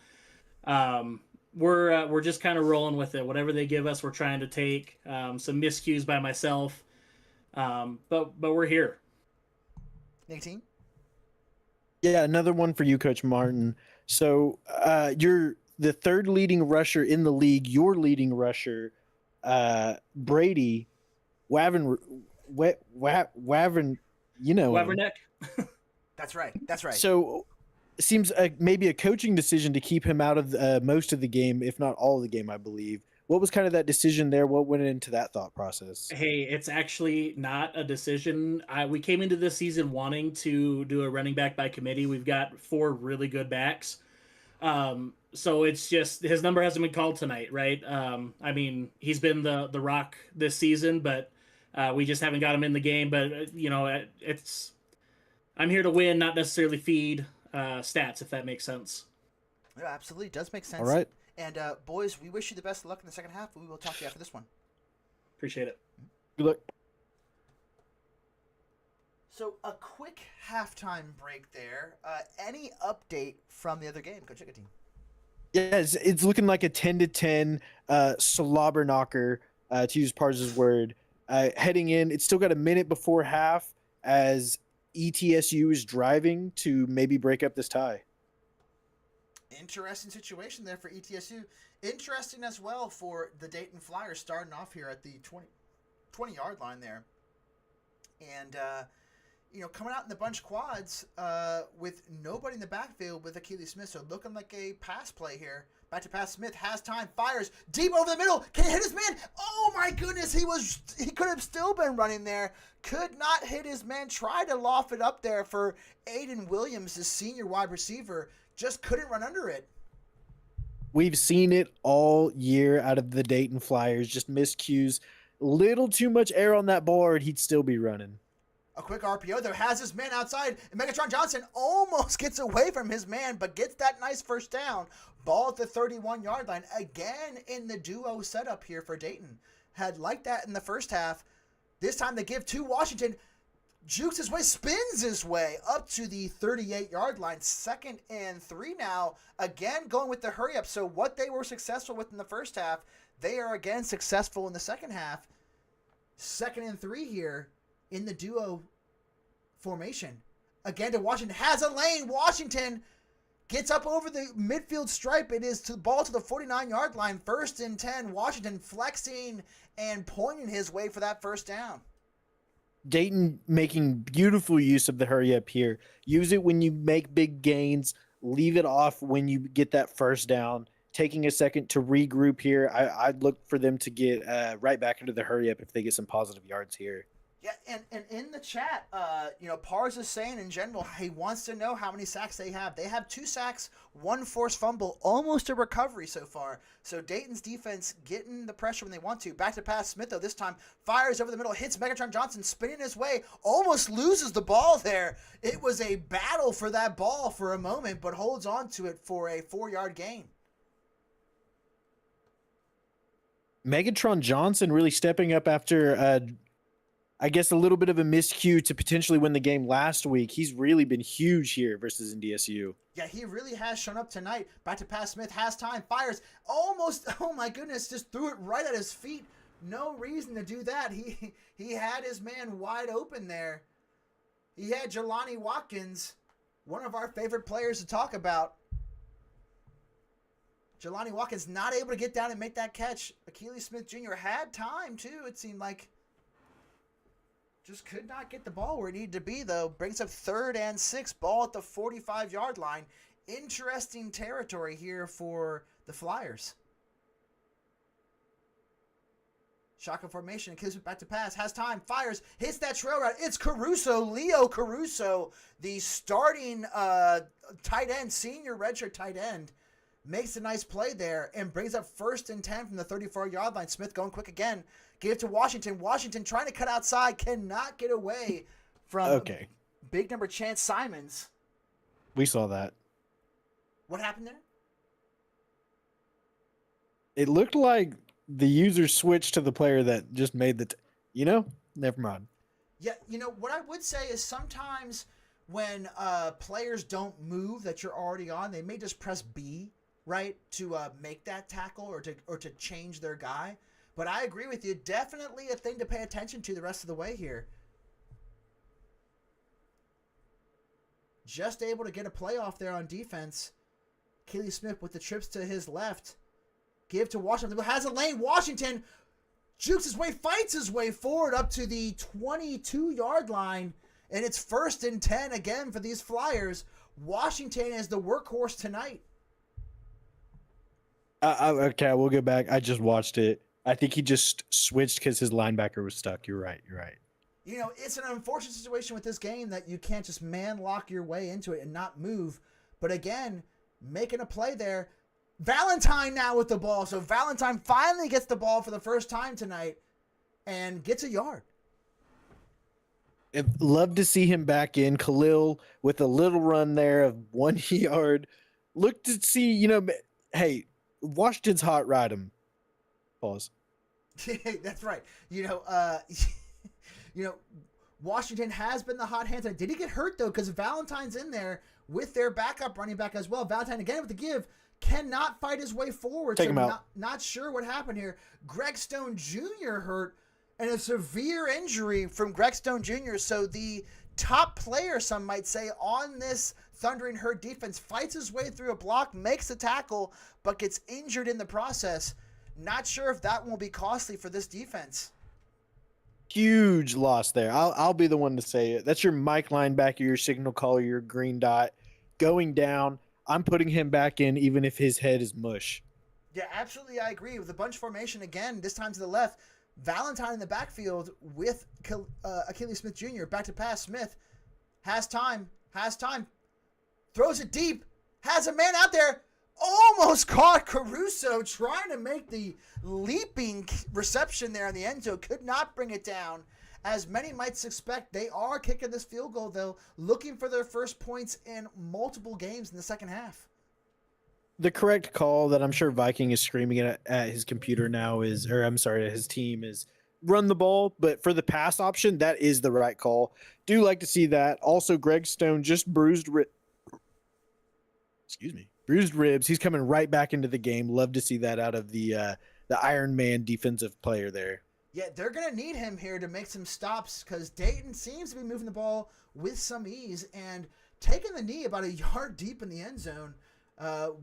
we're just kind of rolling with it. Whatever they give us, we're trying to take. Some miscues by myself, but we're here. Nicotine? Yeah, another one for you, Coach Martin. So you're the third leading rusher in the league. Your leading rusher, Brady Waverneck. That's right. So seems maybe a coaching decision to keep him out of most of the game, if not all of the game, I believe. What was kind of that decision there? What went into that thought process? Hey, it's actually not a decision. We came into this season wanting to do a running back by committee. We've got 4 really good backs. So it's just his number hasn't been called tonight, right? I mean, he's been the rock this season, but we just haven't got him in the game. But it's I'm here to win, not necessarily feed stats, if that makes sense. Yeah, absolutely. It does make sense. All right. And boys, we wish you the best of luck in the second half. We will talk to you after this one. Appreciate it. Good luck. So a quick halftime break there. Any update from the other game, Coach Chickatee? Yeah, it's looking like a 10-10 slobber knocker, to use Pars's word. Heading in, it's still got a minute before half as ETSU is driving to maybe break up this tie. Interesting situation there for ETSU. Interesting as well for the Dayton Flyers starting off here at the 20-yard line there. And, coming out in the bunch quads with nobody in the backfield with Achilles Smith. So looking like a pass play here. Back to pass. Smith has time, fires deep over the middle. Can he hit his man? Oh my goodness, he could have still been running there. Could not hit his man. Tried to loft it up there for Aiden Williams, the senior wide receiver. Just couldn't run under it. We've seen it all year out of the Dayton Flyers. Just miscues. Little too much air on that board, he'd still be running. A quick RPO, though, has his man outside, and Megatron Johnson almost gets away from his man, but gets that nice first down. Ball at the 31-yard line. Again in the duo setup here for Dayton. Had like that in the first half. This time they give to Washington. Jukes his way, spins his way up to the 38-yard line. 2nd and 3 now. Again, going with the hurry up. So what they were successful with in the first half, they are again successful in the second half. 2nd and 3 here in the duo formation. Again to Washington. Has a lane. Washington gets up over the midfield stripe. It is to the ball to the 49-yard line. 1st and 10. Washington flexing and pointing his way for that first down. Dayton making beautiful use of the hurry up here. Use it when you make big gains. Leave it off when you get that first down. Taking a second to regroup here. I'd look for them to get right back into the hurry up if they get some positive yards here. Yeah, and in the chat, Pars is saying in general, he wants to know how many sacks they have. They have 2 sacks, 1 forced fumble, almost a recovery so far. So Dayton's defense getting the pressure when they want to. Back to pass, Smith, though, this time fires over the middle, hits Megatron Johnson, spinning his way, almost loses the ball there. It was a battle for that ball for a moment, but holds on to it for a 4-yard gain. Megatron Johnson really stepping up after I guess a little bit of a miscue to potentially win the game last week. He's really been huge here versus NDSU. Yeah, he really has shown up tonight. Back to pass. Smith has time, fires, almost, oh my goodness, just threw it right at his feet. No reason to do that. He had his man wide open there. He had Jelani Watkins, one of our favorite players to talk about. Jelani Watkins not able to get down and make that catch. Achilles Smith Jr. had time, too, it seemed like. Just could not get the ball where it needed to be, though. Brings up 3rd and 6. Ball at the 45-yard line. Interesting territory here for the Flyers. Shotgun formation. Gives it back to pass. Has time. Fires. Hits that trail route. It's Caruso. Leo Caruso, the starting tight end, senior redshirt tight end. Makes a nice play there and brings up 1st and 10 from the 34-yard line. Smith going quick again. Give it to Washington. Washington trying to cut outside. Cannot get away from big number Chance Simons. We saw that. What happened there? It looked like the user switched to the player that just made the never mind. Yeah, what I would say is sometimes when players don't move that you're already on, they may just press B, right, to make that tackle or to change their guy. But I agree with you. Definitely a thing to pay attention to the rest of the way here. Just able to get a playoff there on defense. Keely Smith with the trips to his left. Give to Washington. Has a lane. Washington jukes his way, fights his way forward up to the 22-yard line. And it's 1st and 10 again for these Flyers. Washington is the workhorse tonight. Okay, we'll go back. I just watched it. I think he just switched because his linebacker was stuck. You're right. You know, it's an unfortunate situation with this game that you can't just man lock your way into it and not move. But again, making a play there. Valentine now with the ball. So Valentine finally gets the ball for the first time tonight and gets a yard. I'd love to see him back in. Khalil with a little run there of 1 yard. Look to see, hey, Washington's hot. Ride him. Pause. That's right. Washington has been the hot hand. Did he get hurt though? Because Valentine's in there with their backup running back as well. Valentine again with the give. Cannot fight his way forward. Take him out. Not sure what happened here. Greg Stone Jr. hurt and a severe injury from Greg Stone Jr. So the top player, some might say, on this Thundering Herd defense fights his way through a block, makes a tackle, but gets injured in the process. Not sure if that will be costly for this defense. Huge loss there. I'll be the one to say it. That's your Mike linebacker, your signal caller, your green dot going down. I'm putting him back in even if his head is mush. Yeah, absolutely. I agree. With the bunch formation again, this time to the left. Valentine in the backfield with Achilles Smith Jr. Back to pass. Smith has time. Throws it deep. Has a man out there. Almost caught Caruso trying to make the leaping reception there in the end zone. Could not bring it down. As many might suspect, they are kicking this field goal, though, looking for their first points in multiple games in the second half. The correct call that I'm sure Viking is screaming at his computer now his team is run the ball. But for the pass option, that is the right call. Do like to see that. Also, Greg Stone just bruised ribs. He's coming right back into the game. Love to see that out of the Iron Man defensive player there. Yeah, they're going to need him here to make some stops because Dayton seems to be moving the ball with some ease and taking the knee about a yard deep in the end zone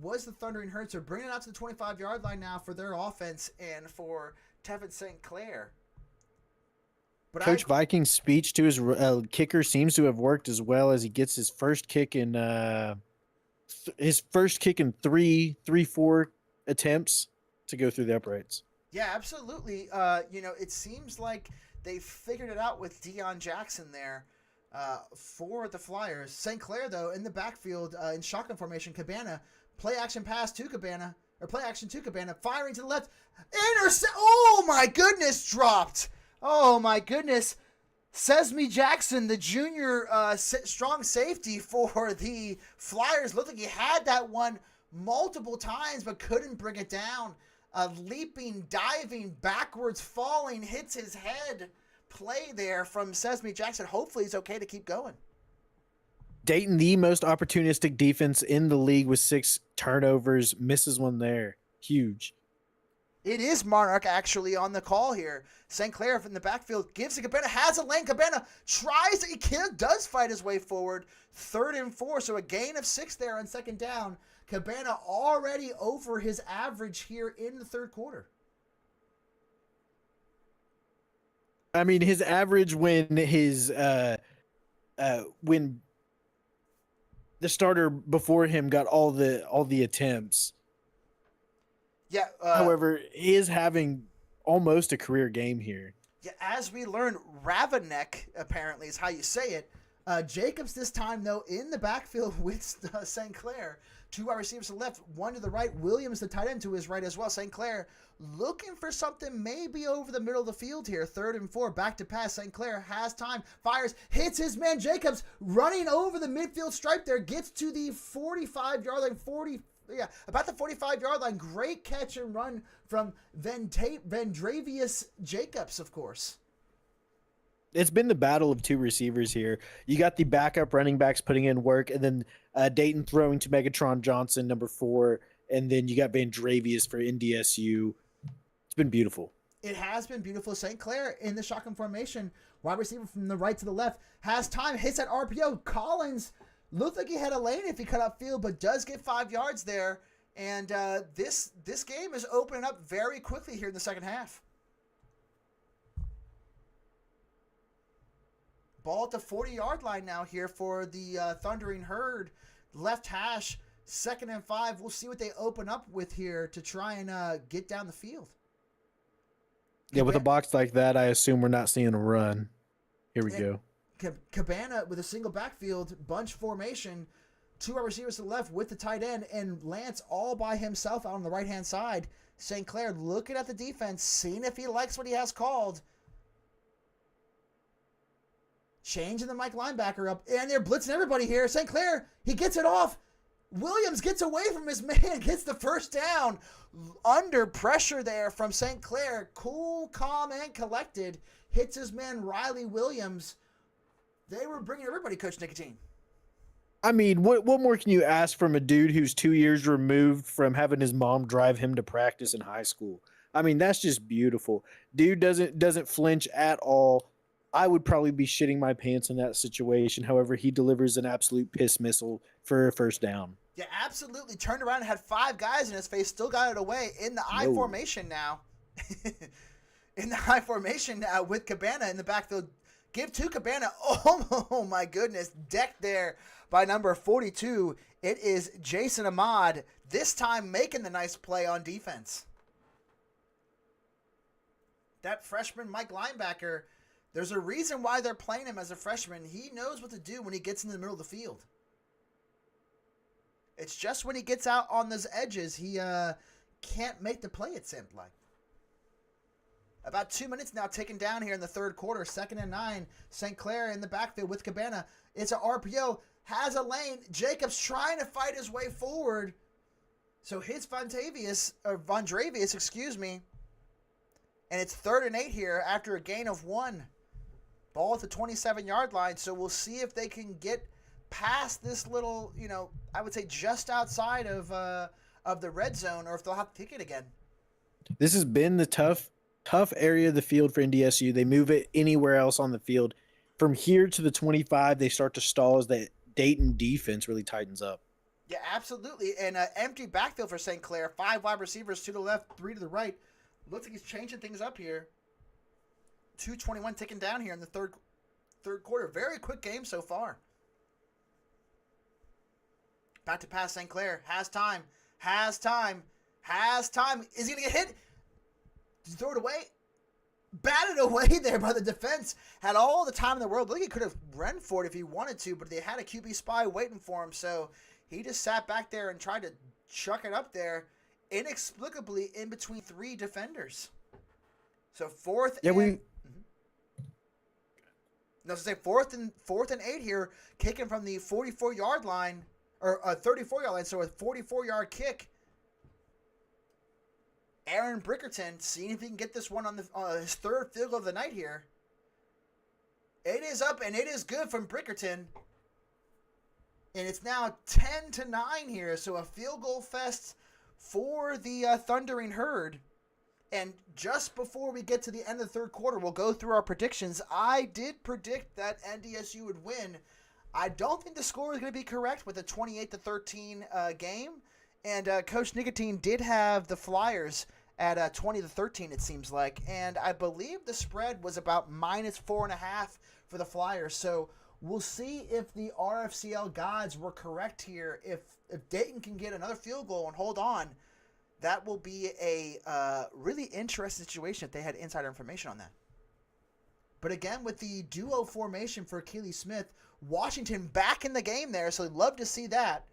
was the Thundering Herd. So bringing it out to the 25-yard line now for their offense and for Tevin St. Clair. But Coach Viking's speech to his kicker seems to have worked as well as he gets his first kick in three, 4 attempts to go through the uprights. Yeah, absolutely. It seems like they figured it out with Deion Jackson there for the Flyers. St. Clair, though, in the backfield in shotgun formation. Cabana, play action to Cabana, firing to the left. Oh, my goodness, dropped. Oh, my goodness. Sesame Jackson, the junior strong safety for the Flyers, looked like he had that one multiple times but couldn't bring it down. A leaping, diving, backwards falling, hits his head play there from Sesame Jackson. Hopefully he's okay to keep going. Dayton, the most opportunistic defense in the league with 6 turnovers, misses one there. Huge. It is Monarch actually on the call here. St. Clair from the backfield gives it Cabana, has a lane. Cabana does fight his way forward. 3rd and 4, so a gain of 6 there on second down. Cabana already over his average here in the third quarter. I mean, his average when when the starter before him got all the attempts. Yeah. However, he is having almost a career game here. Yeah, as we learned, Ravenek apparently is how you say it. Jacobs this time, though, in the backfield with St. Clair. 2 wide receivers to the left, 1 to the right. Williams, the tight end, to his right as well. St. Clair looking for something maybe over the middle of the field here. 3rd and 4, back to pass. St. Clair has time, fires, hits his man Jacobs, running over the midfield stripe there, gets to the 45-yard line, about the 45-yard line. Great catch and run from Vendravius Jacobs, of course. It's been the battle of 2 receivers here. You got the backup running backs putting in work, and then Dayton throwing to Megatron Johnson, number 4, and then you got Vendravius for NDSU. It's been beautiful. It has been beautiful. St. Clair in the shotgun formation, wide receiver from the right to the left, has time, hits that RPO. Collins looked like he had a lane if he cut up field, but does get 5 yards there. And this game is opening up very quickly here in the second half. Ball at the 40-yard line now here for the Thundering Herd. left hash, 2nd and 5. We'll see what they open up with here to try and get down the field. Yeah, with a box like that, I assume we're not seeing a run. Here we And go. Cabana with a single backfield, bunch formation, 2 wide receivers to the left with the tight end, and Lance all by himself out on the right-hand side. St. Clair looking at the defense, seeing if he likes what he has called. Changing the Mike linebacker up, and they're blitzing everybody here. St. Clair, he gets it off. Williams gets away from his man, gets the first down. Under pressure there from St. Clair. Cool, calm, and collected. Hits his man Riley Williams. They were bringing everybody, Coach Nicotine. I mean, what more can you ask from a dude who's 2 years removed from having his mom drive him to practice in high school? I mean, that's just beautiful. Dude doesn't flinch at all. I would probably be shitting my pants in that situation. However, he delivers an absolute piss missile for a first down. Yeah, absolutely. Turned around and had 5 guys in his face. Still got it away in the I formation now. In the I formation now with Cabana in the backfield. Give to Cabana. Oh my goodness. Decked there by number 42. It is Jason Ahmad. This time making the nice play on defense. That freshman Mike linebacker, there's a reason why they're playing him as a freshman. He knows what to do when he gets in the middle of the field. It's just when he gets out on those edges, he can't make the play, it seemed like. About 2 minutes now taken down here in the third quarter. 2nd and 9. St. Clair in the backfield with Cabana. It's an RPO. Has a lane. Jacobs trying to fight his way forward. So hits Vondravius, excuse me. And it's 3rd and 8 here after a gain of 1. Ball at the 27-yard line. So we'll see if they can get past this little, I would say just outside of the red zone, or if they'll have to kick it again. This has been the tough area of the field for NDSU. They move it anywhere else on the field. From here to the 25, they start to stall as the Dayton defense really tightens up. Yeah, absolutely. And empty backfield for St. Clair. 5 wide receivers, 2 to the left, 3 to the right. Looks like he's changing things up here. 2:21 ticking down here in the third quarter. Very quick game so far. Back to pass St. Clair. Has time. Is he going to get hit? Did he throw it away? Batted away there by the defense. Had all the time in the world. Look, he could have run for it if he wanted to, but they had a QB spy waiting for him, so he just sat back there and tried to chuck it up there inexplicably in between 3 defenders. So 4th and 8 here, kicking from the 44-yard line, or 34-yard line, so a 44-yard kick. Aaron Brickerton, seeing if he can get this one on his 3rd field goal of the night here. It is up, and it is good from Brickerton. And it's now 10-9 here, so a field goal fest for the Thundering Herd. And just before we get to the end of the 3rd quarter, we'll go through our predictions. I did predict that NDSU would win. I don't think the score is going to be correct with a 28-13 game. And Coach Nicotine did have the Flyers at 20-13, it seems like. And I believe the spread was about -4.5 for the Flyers. So we'll see if the RFCL gods were correct here. If Dayton can get another field goal and hold on, that will be a really interesting situation if they had insider information on that. But again, with the duo formation for Keely Smith, Washington back in the game there, so I'd love to see that.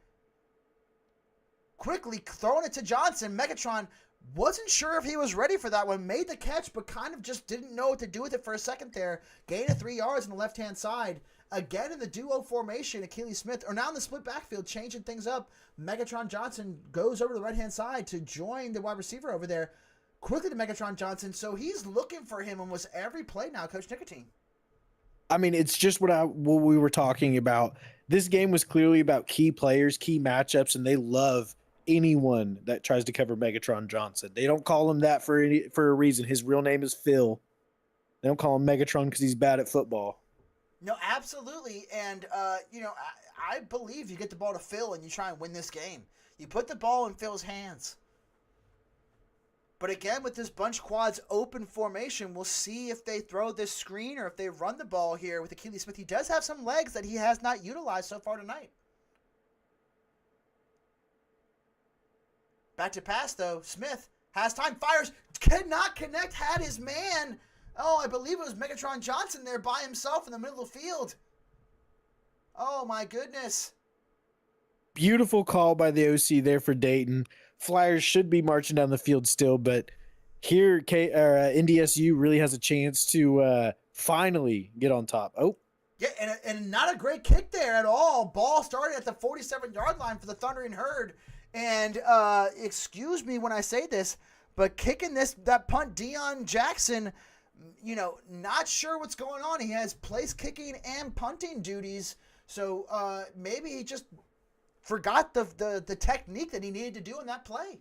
Quickly throwing it to Johnson. Megatron wasn't sure if he was ready for that one. Made the catch, but kind of just didn't know what to do with it for a second there. Gain of 3 yards on the left-hand side. Again in the duo formation, Achilles Smith, or now in the split backfield, changing things up. Megatron Johnson goes over to the right-hand side to join the wide receiver over there. Quickly to Megatron Johnson, so he's looking for him almost every play now, Coach Nicotine. I mean, it's just what we were talking about. This game was clearly about key players, key matchups, and they love anyone that tries to cover Megatron Johnson. They don't call him that for a reason. His real name is Phil. They don't call him Megatron because he's bad at football. No, absolutely. And, I believe you get the ball to Phil and you try and win this game. You put the ball in Phil's hands. But again, with this bunch quads open formation, we'll see if they throw this screen or if they run the ball here with Achilles Smith. He does have some legs that he has not utilized so far tonight. Back to pass, though. Smith has time, fires, cannot connect, had his man. Oh, I believe it was Megatron Johnson there by himself in the middle of the field. Oh, my goodness. Beautiful call by the OC there for Dayton. Flyers should be marching down the field still, but here NDSU really has a chance to finally get on top. Oh. Yeah, and not a great kick there at all. Ball started at the 47-yard line for the Thundering Herd. And excuse me when I say this, but kicking that punt, Deion Jackson, not sure what's going on. He has place kicking and punting duties. So maybe he just forgot the technique that he needed to do in that play.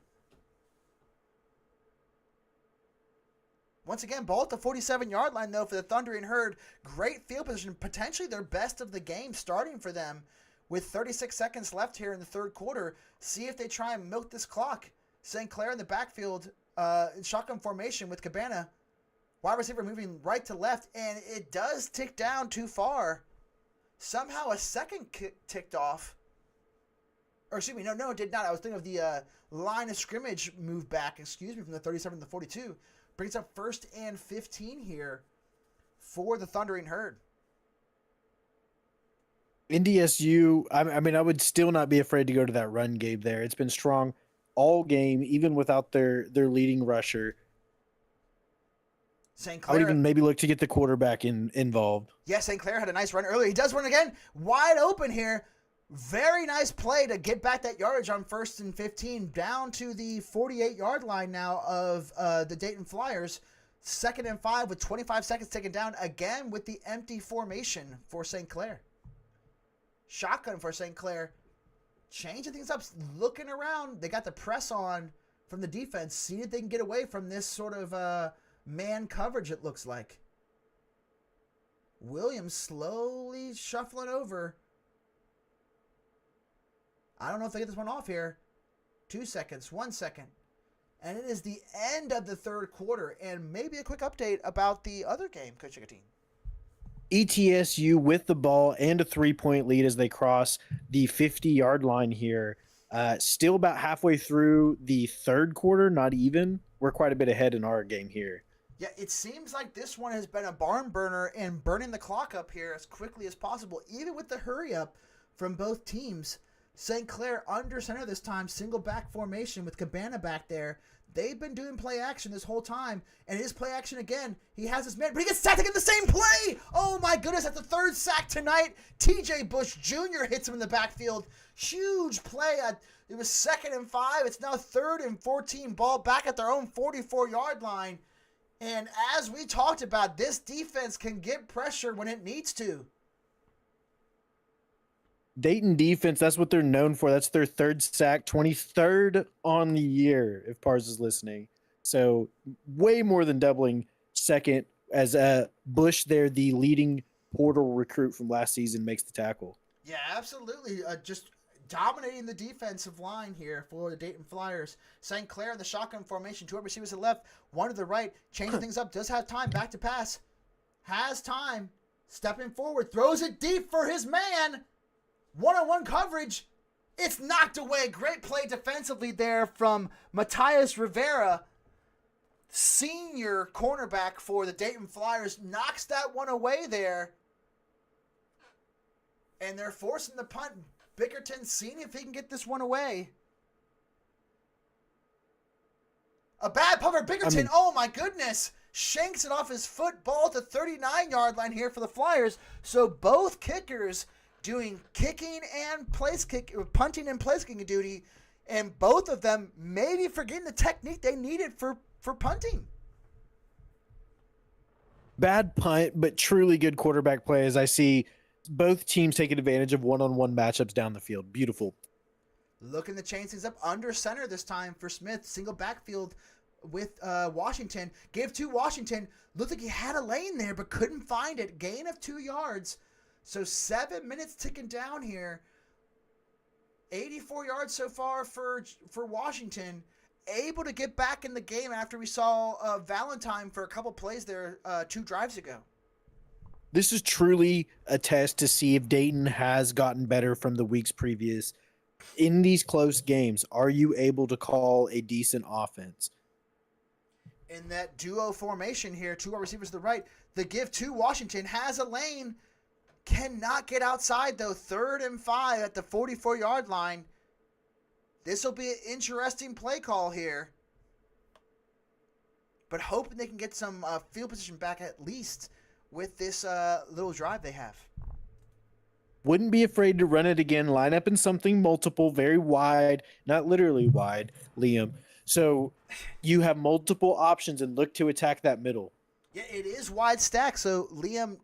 Once again, ball at the 47-yard line, though, for the Thundering Herd. Great field position, potentially their best of the game starting for them with 36 seconds left here in the third quarter. See if they try and milk this clock. St. Clair in the backfield, in shotgun formation with Cabana. Wide receiver moving right to left, and it does tick down too far. Somehow a second kick ticked off. Or excuse me, no, it did not. I was thinking of the line of scrimmage move back, from the 37 to the 42. Brings up 1st and 15 here for the Thundering Herd. NDSU, I would still not be afraid to go to that run game there. It's been strong all game, even without their leading rusher. St. I would Clair, even maybe look to get the quarterback involved. yeah, St. Clair had a nice run earlier. He does run again. Wide open here. Very nice play to get back that yardage on 1st and 15 down to the 48-yard line now of the Dayton Flyers. 2nd and 5 with 25 seconds taken down again with the empty formation for St. Clair. Shotgun for St. Clair. Changing things up, looking around. They got the press on from the defense. See if they can get away from this sort of man coverage, it looks like. Williams slowly shuffling over. I don't know if they get this one off here. 2 seconds, 1 second. And it is the end of the third quarter. And maybe a quick update about the other game, Coach Nicotine. ETSU with the ball and a 3-point lead as they cross the 50-yard line here. Still about halfway through the third quarter, not even. We're quite a bit ahead in our game here. Yeah, it seems like this one has been a barn burner and burning the clock up here as quickly as possible, even with the hurry up from both teams. St. Clair under center this time, single back formation with Cabana back there. They've been doing play action this whole time, and it is play action again. He has his man, but he gets sacked again the same play. Oh my goodness, that's the third sack tonight. TJ Bush Jr. hits him in the backfield. Huge play. It was 2nd and 5. It's now 3rd and 14. Ball back at their own 44-yard line. And as we talked about, this defense can get pressure when it needs to. Dayton defense, that's what they're known for. That's their 3rd sack, 23rd on the year, if Pars is listening. So way more than doubling second as Bush there, the leading portal recruit from last season, makes the tackle. Yeah, absolutely. Just dominating the defensive line here for the Dayton Flyers. St. Clair in the shotgun formation, 2 receivers to the left, 1 to the right, changing things up, does have time, back to pass. Has time, stepping forward, throws it deep for his man. One-on-one coverage. It's knocked away. Great play defensively there from Matias Rivera. Senior cornerback for the Dayton Flyers. Knocks that one away there. And they're forcing the punt. Bickerton seeing if he can get this one away. A bad punt for Bickerton. Oh my goodness. Shanks it off his foot. Ball at the 39-yard line here for the Flyers. So both kickers doing kicking and punting and place kicking duty, and both of them maybe forgetting the technique they needed for punting. Bad punt, but truly good quarterback play as I see both teams taking advantage of one-on-one matchups down the field. Beautiful. Looking to change things up under center this time for Smith. Single backfield with Washington. Gave to Washington. Looked like he had a lane there, but couldn't find it. Gain of 2 yards. So 7 minutes ticking down here. 84 yards so far for Washington. Able to get back in the game after we saw Valentine for a couple plays there 2 drives ago. This is truly a test to see if Dayton has gotten better from the weeks previous. in these close games, are you able to call a decent offense? In that duo formation here, two wide receivers to the right, the give to Washington has a lane, cannot get outside though. 3rd and 5 at the 44-yard line. This will be an interesting play call here, but hoping they can get some field position back at least with this little drive they have. Wouldn't be afraid to run it again, line up in something multiple, very wide, not literally wide, Liam. So you have multiple options and look to attack that middle. Yeah, it is wide stack. So Liam,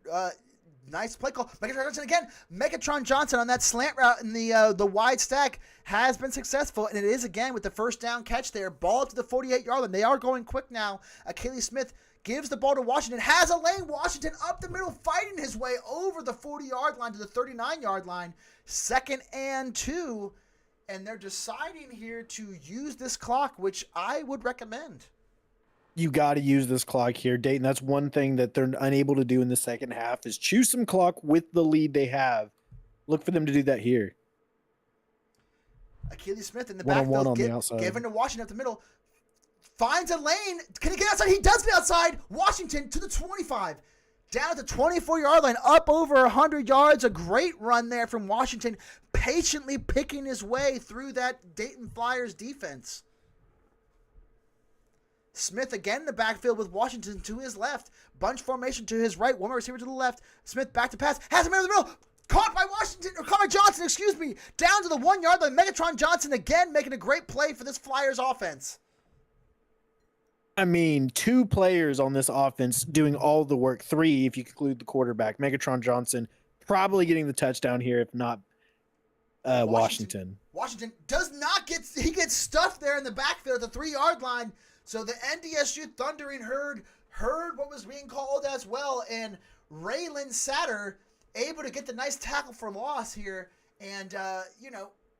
nice play call. Megatron Johnson again. Megatron Johnson on that slant route in the wide stack has been successful, and it is again with the first down catch there. Ball to the 48-yard line. They are going quick now. Achilles Smith gives the ball to Washington. Has a lane. Washington up the middle, fighting his way over the 40-yard line to the 39-yard line. 2nd and 2. And they're deciding here to use this clock, which I would recommend. You got to use this clock here, Dayton. That's one thing that they're unable to do in the second half is choose some clock with the lead they have. Look for them to do that here. Achilles Smith in the One-on-one backfield, on the outside. given to Washington up the middle. Finds a lane. Can he get outside? He does get outside. Washington to the 25. Down at the 24-yard line, up over 100 yards. A great run there from Washington, patiently picking his way through that Dayton Flyers defense. Smith again in the backfield with Washington to his left. Bunch formation to his right. One more receiver to the left. Smith back to pass. Has him in the middle. Caught by Johnson, excuse me. Down to the 1-yard line. Megatron Johnson again making a great play for this Flyers offense. I mean, 2 players on this offense doing all the work. 3 if you include the quarterback. Megatron Johnson probably getting the touchdown here, if not Washington. Washington does not get, he gets stuffed there in the backfield at the 3-yard line. So the NDSU Thundering Herd heard what was being called as well. And Raylan Satter able to get the nice tackle for loss here. And,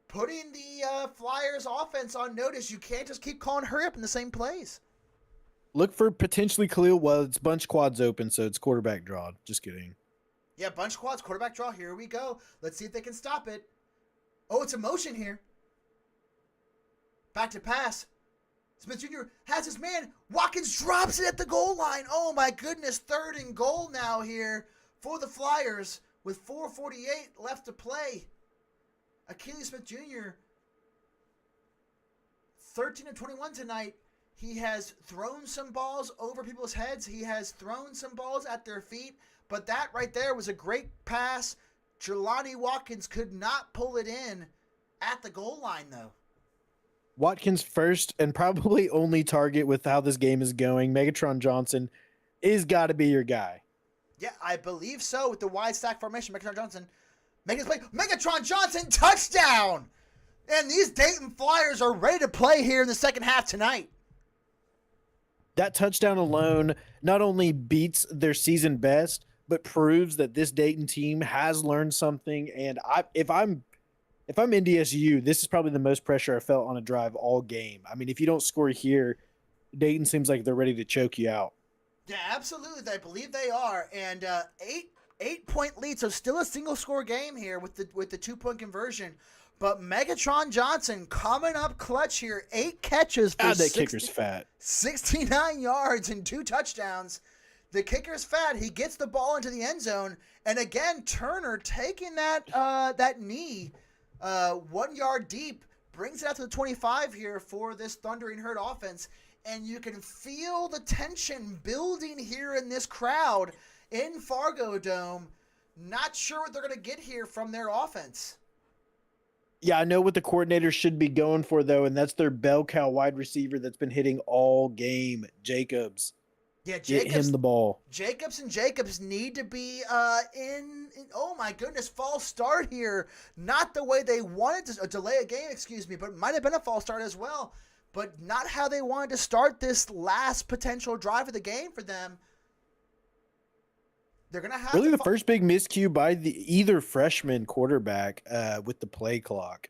putting the Flyers offense on notice. You can't just keep calling hurry up in the same plays. Look for potentially Khalil. Well, it's bunch quads open, so it's quarterback draw. Just kidding. Yeah, bunch quads, quarterback draw. Here we go. Let's see if they can stop it. Oh, it's a motion here. Back to pass. Smith Jr. has his man. Watkins drops it at the goal line. Oh, my goodness. 3rd and goal now here for the Flyers with 4:48 left to play. Achilles Smith Jr. 13 of 21 tonight. He has thrown some balls over people's heads. He has thrown some balls at their feet. But that right there was a great pass. Jelani Watkins could not pull it in at the goal line, though. Watkins first and probably only target with how this game is going. Megatron Johnson is got to be your guy. Yeah, I believe so with the wide stack formation. Megatron Johnson making his play. Megatron Johnson, touchdown! And these Dayton Flyers are ready to play here in the second half tonight. That touchdown alone not only beats their season best, but proves that this Dayton team has learned something. And if I'm NDSU, this is probably the most pressure I felt on a drive all game. I mean, if you don't score here, Dayton seems like they're ready to choke you out. Yeah, absolutely. I believe they are. And 8-point lead, so still a single score game here with the 2-point conversion. But Megatron Johnson coming up clutch here. 8 catches for that kicker's fat. 69 yards and 2 touchdowns. The kicker's fat. He gets the ball into the end zone. And again, Turner taking that knee 1 yard deep, brings it out to the 25 here for this Thundering Herd offense. And you can feel the tension building here in this crowd in Fargo Dome. Not sure what they're going to get here from their offense. Yeah, I know what the coordinator should be going for, though, and that's their bell cow wide receiver that's been hitting all game, Jacobs. Yeah, Get him the ball. Jacobs need to be in, oh my goodness, false start here. Not the way they wanted to, delay a game, but it might have been a false start as well. But not how they wanted to start this last potential drive of the game for them. They're going to have really the first big miscue by either freshman quarterback with the play clock.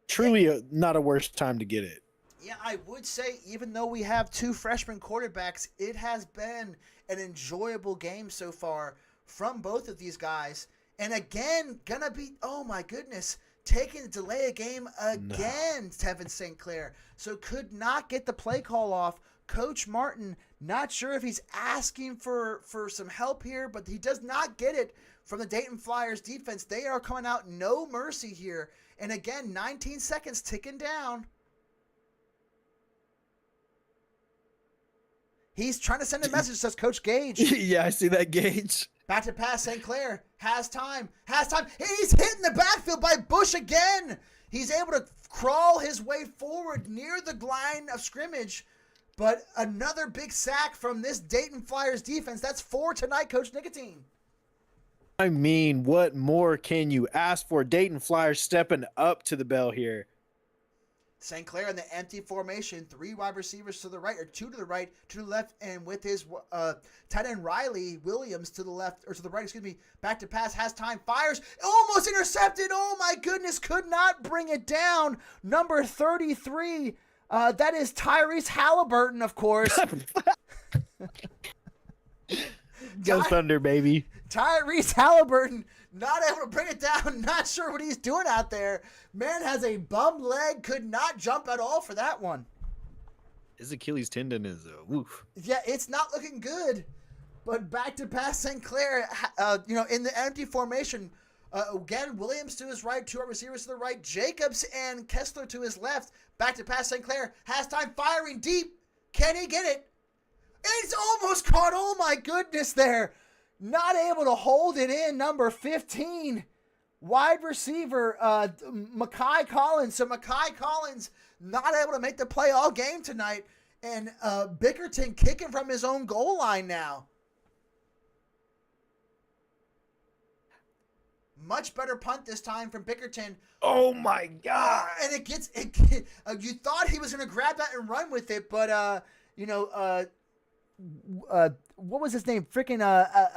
Truly not a worse time to get it. Yeah, I would say even though we have 2 freshman quarterbacks, it has been an enjoyable game so far from both of these guys. And again, gonna be, oh my goodness, taking the delay a game again, Tevin St. Clair. So could not get the play call off. Coach Martin, not sure if he's asking for some help here, but he does not get it from the Dayton Flyers defense. They are coming out no mercy here. And again, 19 seconds ticking down. He's trying to send a message, says Coach Gage. Yeah, I see that, Gage. Back to pass, St. Clair has time. He's hit in the backfield by Bush again. He's able to crawl his way forward near the line of scrimmage. But another big sack from this Dayton Flyers defense. That's 4 tonight, Coach Nicotine. I mean, what more can you ask for? Dayton Flyers stepping up to the bell here. St. Clair in the empty formation, 3 wide receivers to the right, or 2 to the right, 2 to the left, and with his tight end Riley Williams to the left, or to the right, back to pass, has time, fires, almost intercepted. Oh my goodness, could not bring it down. Number 33, that is Tyrese Halliburton, of course. Go Thunder, baby. Tyrese Halliburton not able to bring it down. Not sure what he's doing out there. Man has a bum leg. Could not jump at all for that one. His Achilles tendon is woof. Yeah, it's not looking good. But back to pass St. Clair, in the empty formation. Again, Williams to his right, 2 receivers to the right. Jacobs and Kessler to his left. Back to pass St. Clair. Has time, firing deep. Can he get it? It's almost caught. Oh my goodness there. Not able to hold it in. Number 15, wide receiver, Makai Collins. So Makai Collins not able to make the play all game tonight. And Bickerton kicking from his own goal line now. Much better punt this time from Bickerton. Oh my God. And you thought he was going to grab that and run with it, but, what was his name? Freaking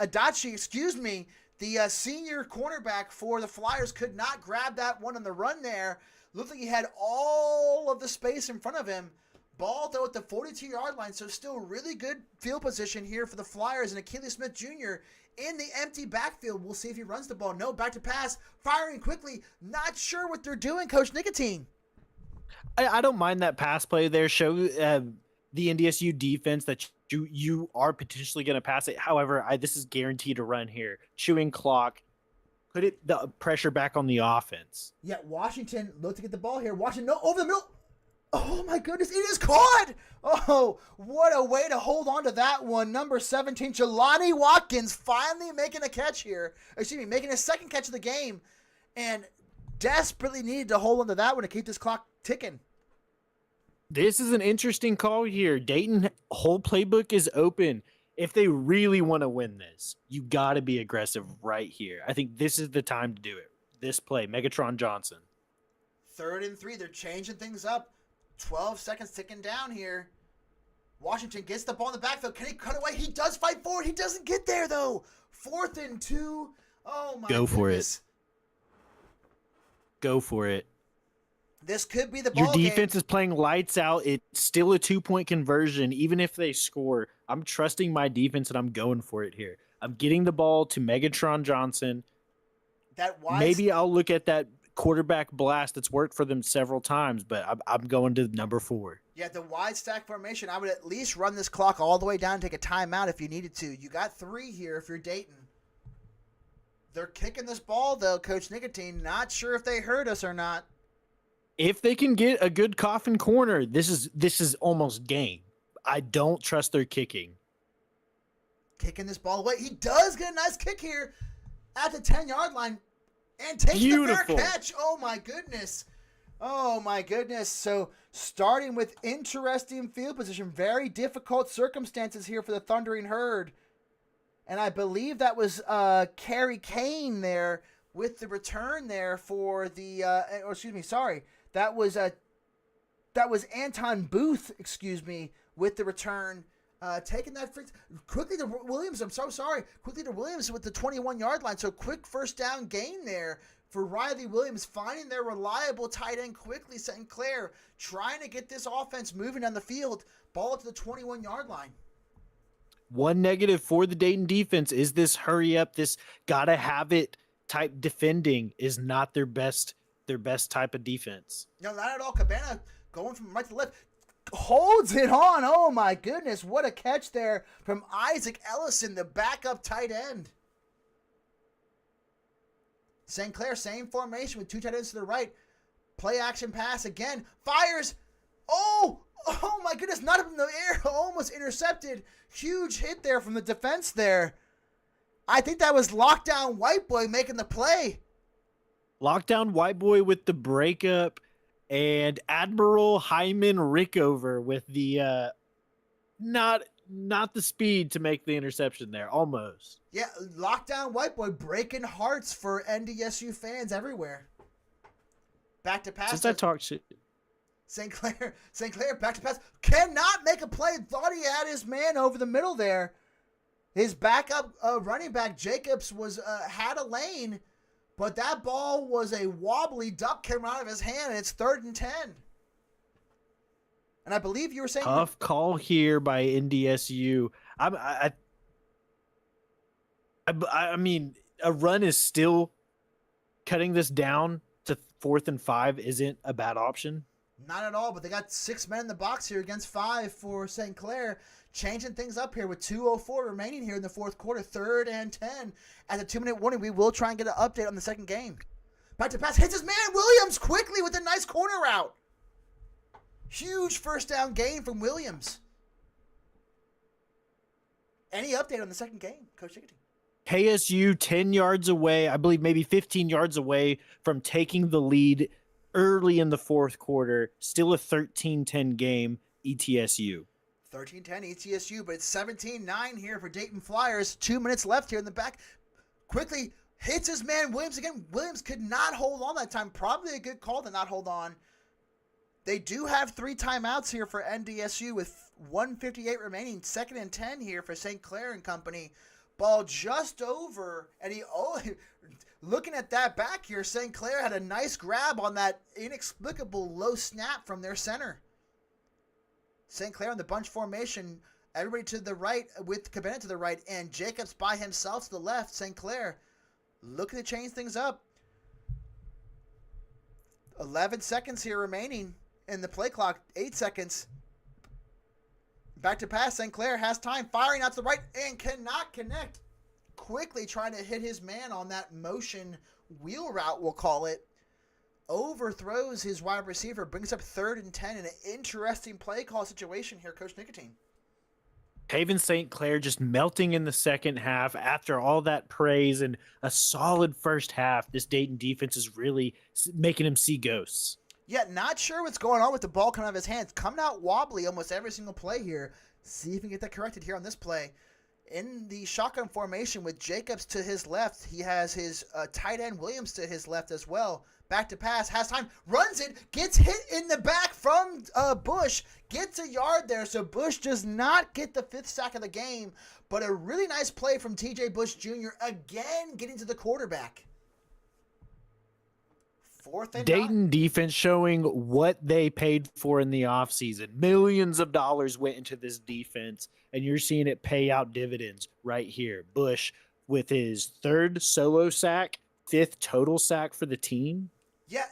Adachi, excuse me. The senior cornerback for the Flyers could not grab that one on the run there. Looked like he had all of the space in front of him. Ball, though, at the 42-yard line, so still really good field position here for the Flyers. And Achilles Smith Jr. in the empty backfield. We'll see if he runs the ball. No, back to pass, firing quickly. Not sure what they're doing, Coach Nicotine. I don't mind that pass play there. Show the NDSU defense that you are potentially going to pass it. However, this is guaranteed to run here. Chewing clock. Put the pressure back on the offense. Yeah, Washington looked to get the ball here. Washington, no, over the middle. Oh my goodness, it is caught! Oh, what a way to hold on to that one. Number 17, Jelani Watkins finally making a catch here. Making his second catch of the game. And desperately needed to hold on to that one to keep this clock ticking. This is an interesting call here. Dayton whole playbook is open. If they really want to win this, you got to be aggressive right here. I think this is the time to do it. This play, Megatron Johnson. 3rd and 3. They're changing things up. 12 seconds ticking down here. Washington gets the ball in the backfield. Can he cut away? He does fight forward. He doesn't get there, though. 4th and 2. Oh, my Go goodness. for it. Go for it. This could be the ball Your defense is playing lights out. It's still a 2-point conversion. Even if they score, I'm trusting my defense and I'm going for it here. I'm getting the ball to Megatron Johnson. Maybe I'll look at that quarterback blast that's worked for them several times, but I'm going to number 4. Yeah, the wide stack formation, I would at least run this clock all the way down and take a timeout if you needed to. You got 3 here if you're Dayton. They're kicking this ball, though, Coach Nicotine. Not sure if they heard us or not. If they can get a good coffin corner, this is almost game. I don't trust their kicking. Kicking this ball away. He does get a nice kick here at the 10-yard line and takes the fair catch. Oh, my goodness. Oh, my goodness. So starting with interesting field position, very difficult circumstances here for the Thundering Herd. And I believe that was Kerry Kane there with the return there for the That was Anton Booth, with the return. Taking that quickly to Williams. I'm so sorry. Quickly to Williams with the 21-yard line. So quick first down gain there for Riley Williams, finding their reliable tight end quickly. St. Clair trying to get this offense moving down the field. Ball up to the 21-yard line. One negative for the Dayton defense is this hurry up, this gotta have it type defending is not their best their best type of defense. No, not at all. Cabana going from right to left. Holds it on. Oh, my goodness. What a catch there from Isaac Ellison, the backup tight end. St. Clair, same formation with two tight ends to the right. Play action pass again. Fires. Oh my goodness. Not up in the air. Almost intercepted. Huge hit there from the defense there. I think that was lockdown White Boy making the play. Lockdown White Boy with the breakup, and Admiral Hyman Rickover with the not the speed to make the interception there, almost. Yeah, lockdown White Boy breaking hearts for NDSU fans everywhere. Back to pass. Since I talked shit. St. Clair back to pass. Cannot make a play. Thought he had his man over the middle there. His backup running back Jacobs was had a lane, but that ball was a wobbly duck came out of his hand, and it's 3rd and 10. And I believe you were saying Tough call here by NDSU. I mean, a run is still cutting this down to 4th and 5 isn't a bad option. Not at all, but they got 6 men in the box here against 5 for St. Clair. Changing things up here with 2:04 remaining here in the 4th quarter, 3rd and 10. At the 2-minute warning, we will try and get an update on the second game. Back to pass, hits his man, Williams, quickly with a nice corner route. Huge first down gain from Williams. Any update on the second game, Coach Chickadee? KSU 10 yards away, I believe maybe 15 yards away from taking the lead early in the 4th quarter. Still a 13-10 game, ETSU. 13-10 ETSU, but it's 17-9 here for Dayton Flyers. 2 minutes left here in the back. Quickly hits his man Williams again. Williams could not hold on that time. Probably a good call to not hold on. They do have 3 timeouts here for NDSU with 1:58 remaining. 2nd and 10 here for St. Clair and company. Ball just over, and looking at that back here, St. Clair had a nice grab on that inexplicable low snap from their center. St. Clair in the bunch formation, everybody to the right with Cabana to the right, and Jacobs by himself to the left. St. Clair looking to change things up. 11 seconds here remaining in the play clock. 8 seconds. Back to pass. St. Clair has time. Firing out to the right and cannot connect. Quickly trying to hit his man on that motion wheel route, we'll call it. Overthrows his wide receiver. Brings up 3rd and 10 in an interesting play call situation here, Coach Nicotine. Haven St. Clair just melting in the second half after all that praise and a solid first half. This Dayton defense is really making him see ghosts. Yeah, not sure what's going on with the ball coming out of his hands. Coming out wobbly almost every single play here. See if we can get that corrected here on this play. In the shotgun formation with Jacobs to his left, he has his tight end Williams to his left as well. Back to pass, has time, runs it, gets hit in the back from Bush, gets a yard there, so Bush does not get the 5th sack of the game, but a really nice play from TJ Bush Jr. again getting to the quarterback. 4th and Dayton 9. defense showing what they paid for in the offseason. Millions of dollars went into this defense, and you're seeing it pay out dividends right here. Bush with his 3rd solo sack, 5th total sack for the team. Yeah,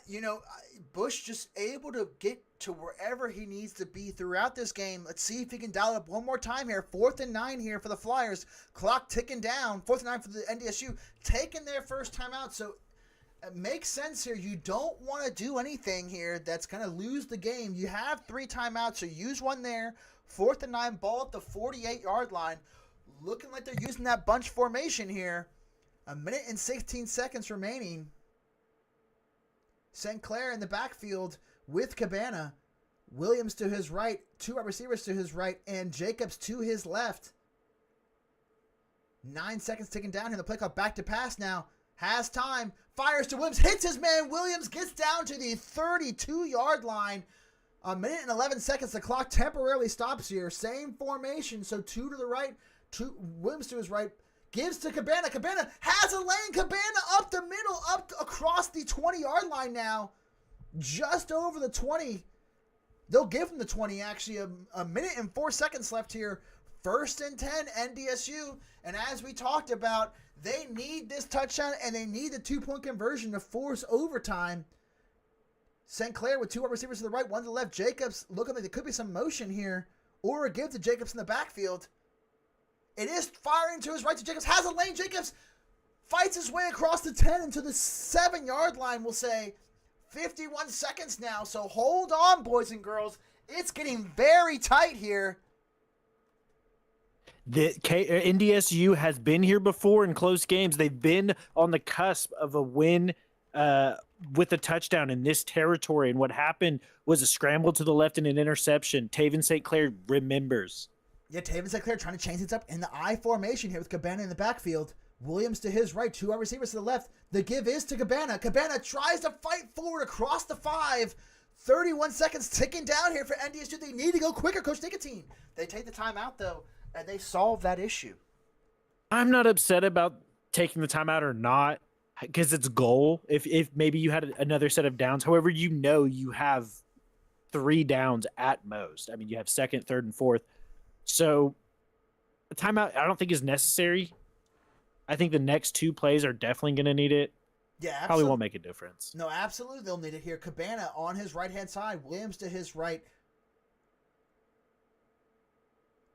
Bush just able to get to wherever he needs to be throughout this game. Let's see if he can dial it up one more time here. 4th and 9 here for the Flyers. Clock ticking down. 4th and 9 for the NDSU. Taking their first timeout, so it makes sense here. You don't want to do anything here that's going to lose the game. You have 3 timeouts, so use one there. 4th and 9, ball at the 48-yard line. Looking like they're using that bunch formation here. 1 minute and 16 seconds remaining. St. Clair in the backfield with Cabana. Williams to his right, 2 wide receivers to his right, and Jacobs to his left. 9 seconds ticking down here. The play clock back to pass now. Has time. Fires to Williams. Hits his man. Williams gets down to the 32-yard line. 1 minute and 11 seconds. The clock temporarily stops here. Same formation. So 2 to the right. Williams to his right. Gives to Cabana. Cabana has a lane. Cabana up the middle. Up across the 20-yard line now. Just over the 20. They'll give him the 20, actually. A minute and 4 seconds left here. 1st and 10, NDSU. And as we talked about, they need this touchdown and they need the 2-point conversion to force overtime. St. Clair with two wide receivers to the right, one to the left. Jacobs looking like there could be some motion here. Or a give to Jacobs in the backfield. It is firing to his right to Jacobs. Has a lane. Jacobs fights his way across the 10 into the 7-yard line, we'll say. 51 seconds now, so hold on, boys and girls. It's getting very tight here. The NDSU has been here before in close games. They've been on the cusp of a win with a touchdown in this territory. And what happened was a scramble to the left and an interception. Taven St. Clair remembers. Yeah, Taven St. Clair trying to change things up in the I formation here with Cabana in the backfield. Williams to his right, two wide receivers to the left. The give is to Cabana. Cabana tries to fight forward across the 5. 31 seconds ticking down here for NDSU. They need to go quicker, Coach Nicotine. They take the timeout, though, and they solve that issue. I'm not upset about taking the timeout or not because it's goal. If maybe you had another set of downs. However, you have 3 downs at most. I mean, you have second, third, and fourth. So a timeout I don't think is necessary. I think the next 2 plays are definitely going to need it. Yeah, absolutely. Probably won't make a difference. No, absolutely they'll need it here. Cabana on his right-hand side. Williams to his right.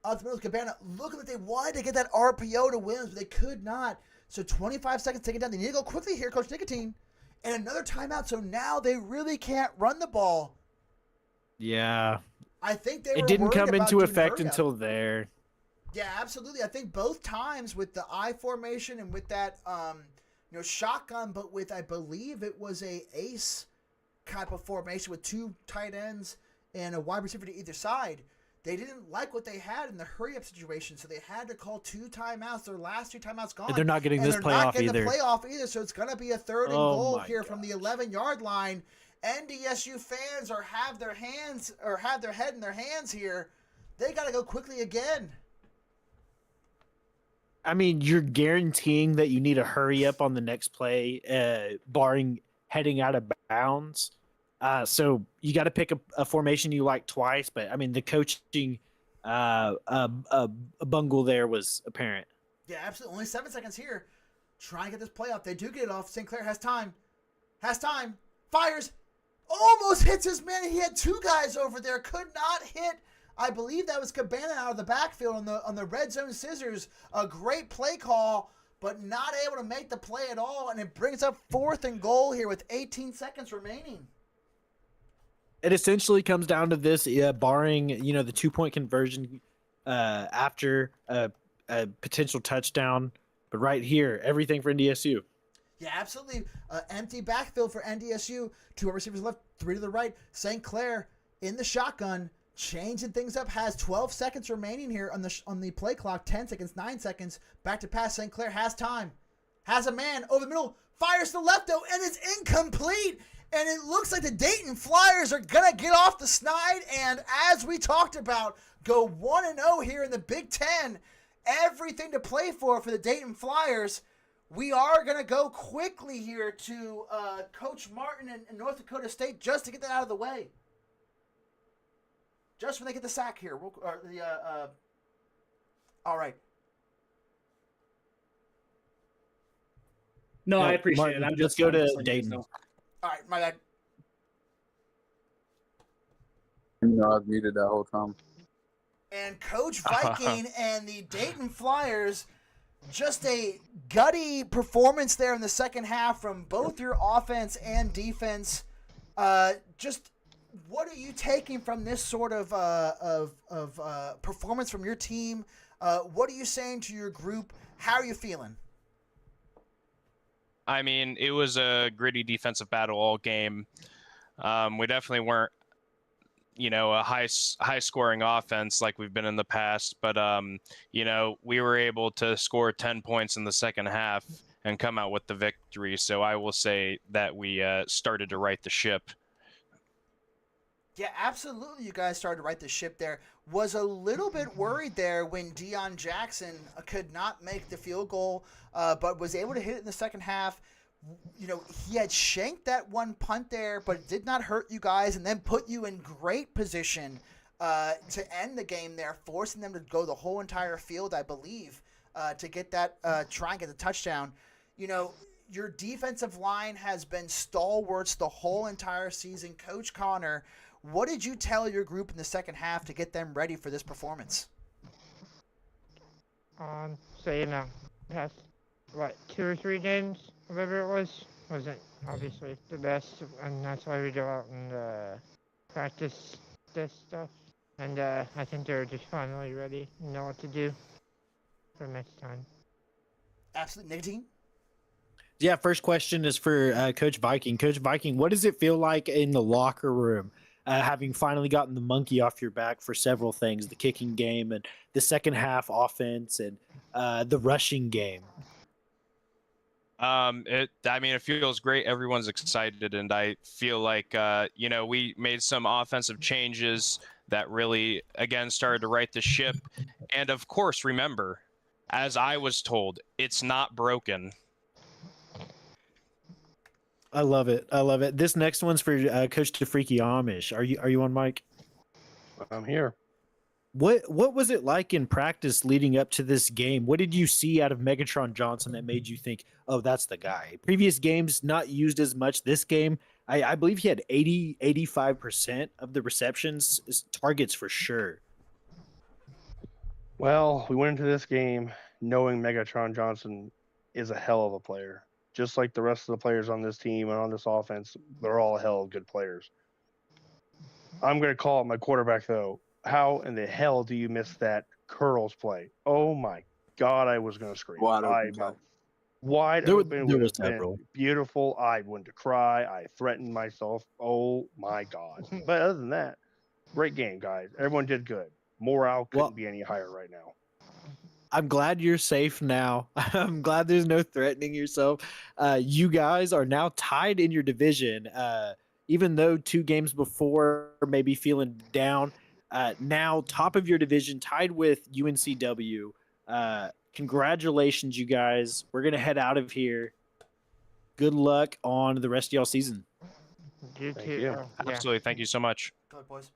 Up the middle of Cabana. Looking like they wanted to get that RPO to Williams, but they could not. So 25 seconds taken down. They need to go quickly here, Coach Nicotine. And another timeout, so now they really can't run the ball. Yeah. I think they were It didn't worried come about into doing effect hurry up. until there. Yeah, absolutely. I think both times with the I formation and with that shotgun, but with, I believe it was a ace type of formation with 2 tight ends and a wide receiver to either side. They didn't like what they had in the hurry-up situation, so they had to call 2 timeouts. Their last 2 timeouts gone. They're not getting and this they're playoff not getting either. the playoff either, so it's going to be a 3rd and Oh goal my here from the gosh. 11-yard line. NDSU fans have their head in their hands here. They got to go quickly again. I mean, you're guaranteeing that you need to hurry up on the next play, barring heading out of bounds. So you got to pick a formation you like twice. But, I mean, the coaching bungle there was apparent. Yeah, absolutely. Only 7 seconds here. Trying to get this play off. They do get it off. St. Clair has time. Fires. Almost hits his man. He had 2 guys over there. Could not hit. I believe that was Cabana out of the backfield on the red zone scissors. A great play call, but not able to make the play at all. And it brings up 4th and goal here with 18 seconds remaining. It essentially comes down to this, barring, the 2-point conversion after a potential touchdown. But right here, everything for NDSU. Yeah, absolutely. Empty backfield for NDSU. 2 receivers left, 3 to the right. St. Clair in the shotgun, changing things up. Has 12 seconds remaining here on the play clock. 10 seconds, 9 seconds. Back to pass. St. Clair has time. Has a man over the middle. Fires to the left, though, and it's incomplete. And it looks like the Dayton Flyers are going to get off the snide. And as we talked about, go 1-0 here in the Big Ten. Everything to play for the Dayton Flyers. We are going to go quickly here to Coach Martin in North Dakota State just to get that out of the way. Just when they get the sack here. All right. No, Yeah, I appreciate Martin, it. I'm let's just go to letting you Dayton. know. All right, my bad. I was muted that whole time. And Coach Viking and the Dayton Flyers, just a gutty performance there in the second half from both your offense and defense. Just what are you taking from this sort of performance from your team? What are you saying to your group? How are you feeling? I mean, it was a gritty defensive battle all game. We definitely weren't, a high scoring offense like we've been in the past, but we were able to score 10 points in the second half and come out with the victory. So I will say that we started to right the ship. Yeah, absolutely. You guys started to right the ship there. Was a little bit worried there when Deion Jackson could not make the field goal, but was able to hit it in the second half. He had shanked that one punt there, but it did not hurt you guys and then put you in great position to end the game there, forcing them to go the whole entire field, I believe, to get that, try and get the touchdown. Your defensive line has been stalwarts the whole entire season. Coach Connor, what did you tell your group in the second half to get them ready for this performance? So, past, 2 or 3 games, whatever it wasn't obviously the best, and that's why we go out and practice this stuff. And I think they're just finally ready and know what to do for next time. Absolutely. Nicotine? Yeah, first question is for Coach Viking. Coach Viking, what does it feel like in the locker room, having finally gotten the monkey off your back for several things, the kicking game and the second half offense and the rushing game? It feels great. Everyone's excited, and I feel like we made some offensive changes that really, again, started to right the ship. And of course, remember, as I was told, it's not broken. I love it. I love it. This next one's for Coach DeFreaky Amish. Are you on, Mike? I'm here. What was it like in practice leading up to this game? What did you see out of Megatron Johnson that made you think, oh, that's the guy? Previous games not used as much. This game, I believe he had 85% of the receptions targets for sure. Well, we went into this game knowing Megatron Johnson is a hell of a player. Just like the rest of the players on this team and on this offense, they're all a hell of good players. I'm going to call it my quarterback, though. How in the hell do you miss that curls play? Oh, my God, I was going to scream. Wide open. Wide There open. was Would have several. been beautiful. I wanted to cry. I threatened myself. Oh, my God. But other than that, great game, guys. Everyone did good. Morale couldn't be any higher right now. I'm glad you're safe now. I'm glad there's no threatening yourself. You guys are now tied in your division. Even though 2 games before maybe feeling down, now top of your division, tied with UNCW. Congratulations, you guys. We're going to head out of here. Good luck on the rest of y'all season. You Thank too. you. Absolutely. Thank you so much. Go ahead, boys.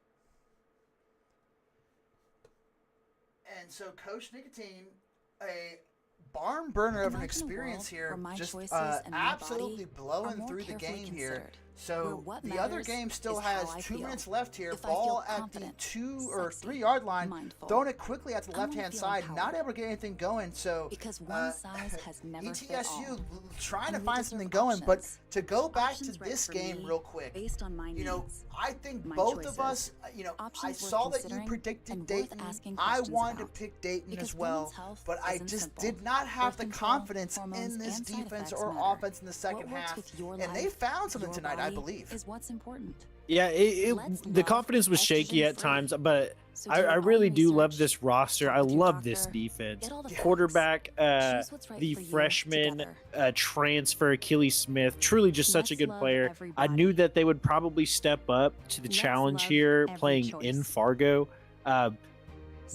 And so, Coach Nicotine, a barn burner of an experience here, just absolutely blowing through the game here. So the other game still has 2 minutes left here. Ball at the 2 or 3 yard line, throwing it quickly at the left hand side, not able to get anything going. So ETSU trying to find something going, but to go back to this game real quick, I think both of us, I saw that you predicted Dayton. I wanted to pick Dayton as well, but I just did not have the confidence in this defense or offense in the second half, and they found something tonight, I believe. Is what's important. Yeah, the confidence was shaky at times, but I really do love this roster. I love this defense. Quarterback, the freshman transfer, Achilles Smith, truly just such a good player. I knew that they would probably step up to the challenge here playing in Fargo.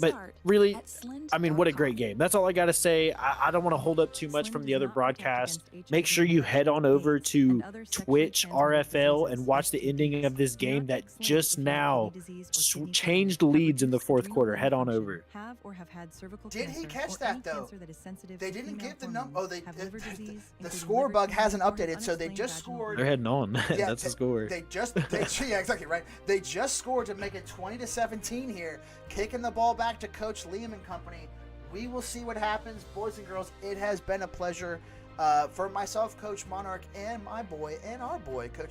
But really, I mean, what a great game. That's all I got to say. I don't want to hold up too much from the other broadcast. Make sure you head on over to Twitch, RFL, and watch the ending of this game that just now changed leads in the fourth quarter. Head on over. Did he catch that, though? They didn't give the number. Oh, the score bug hasn't updated, so they just scored. They're heading on. Yeah, that's the score. Yeah, exactly right. They just scored to make it 20-17 here, kicking the ball back to Coach Liam and company. We will see what happens, boys and girls. It has been a pleasure for myself, Coach Monarch, and my boy and our boy, Coach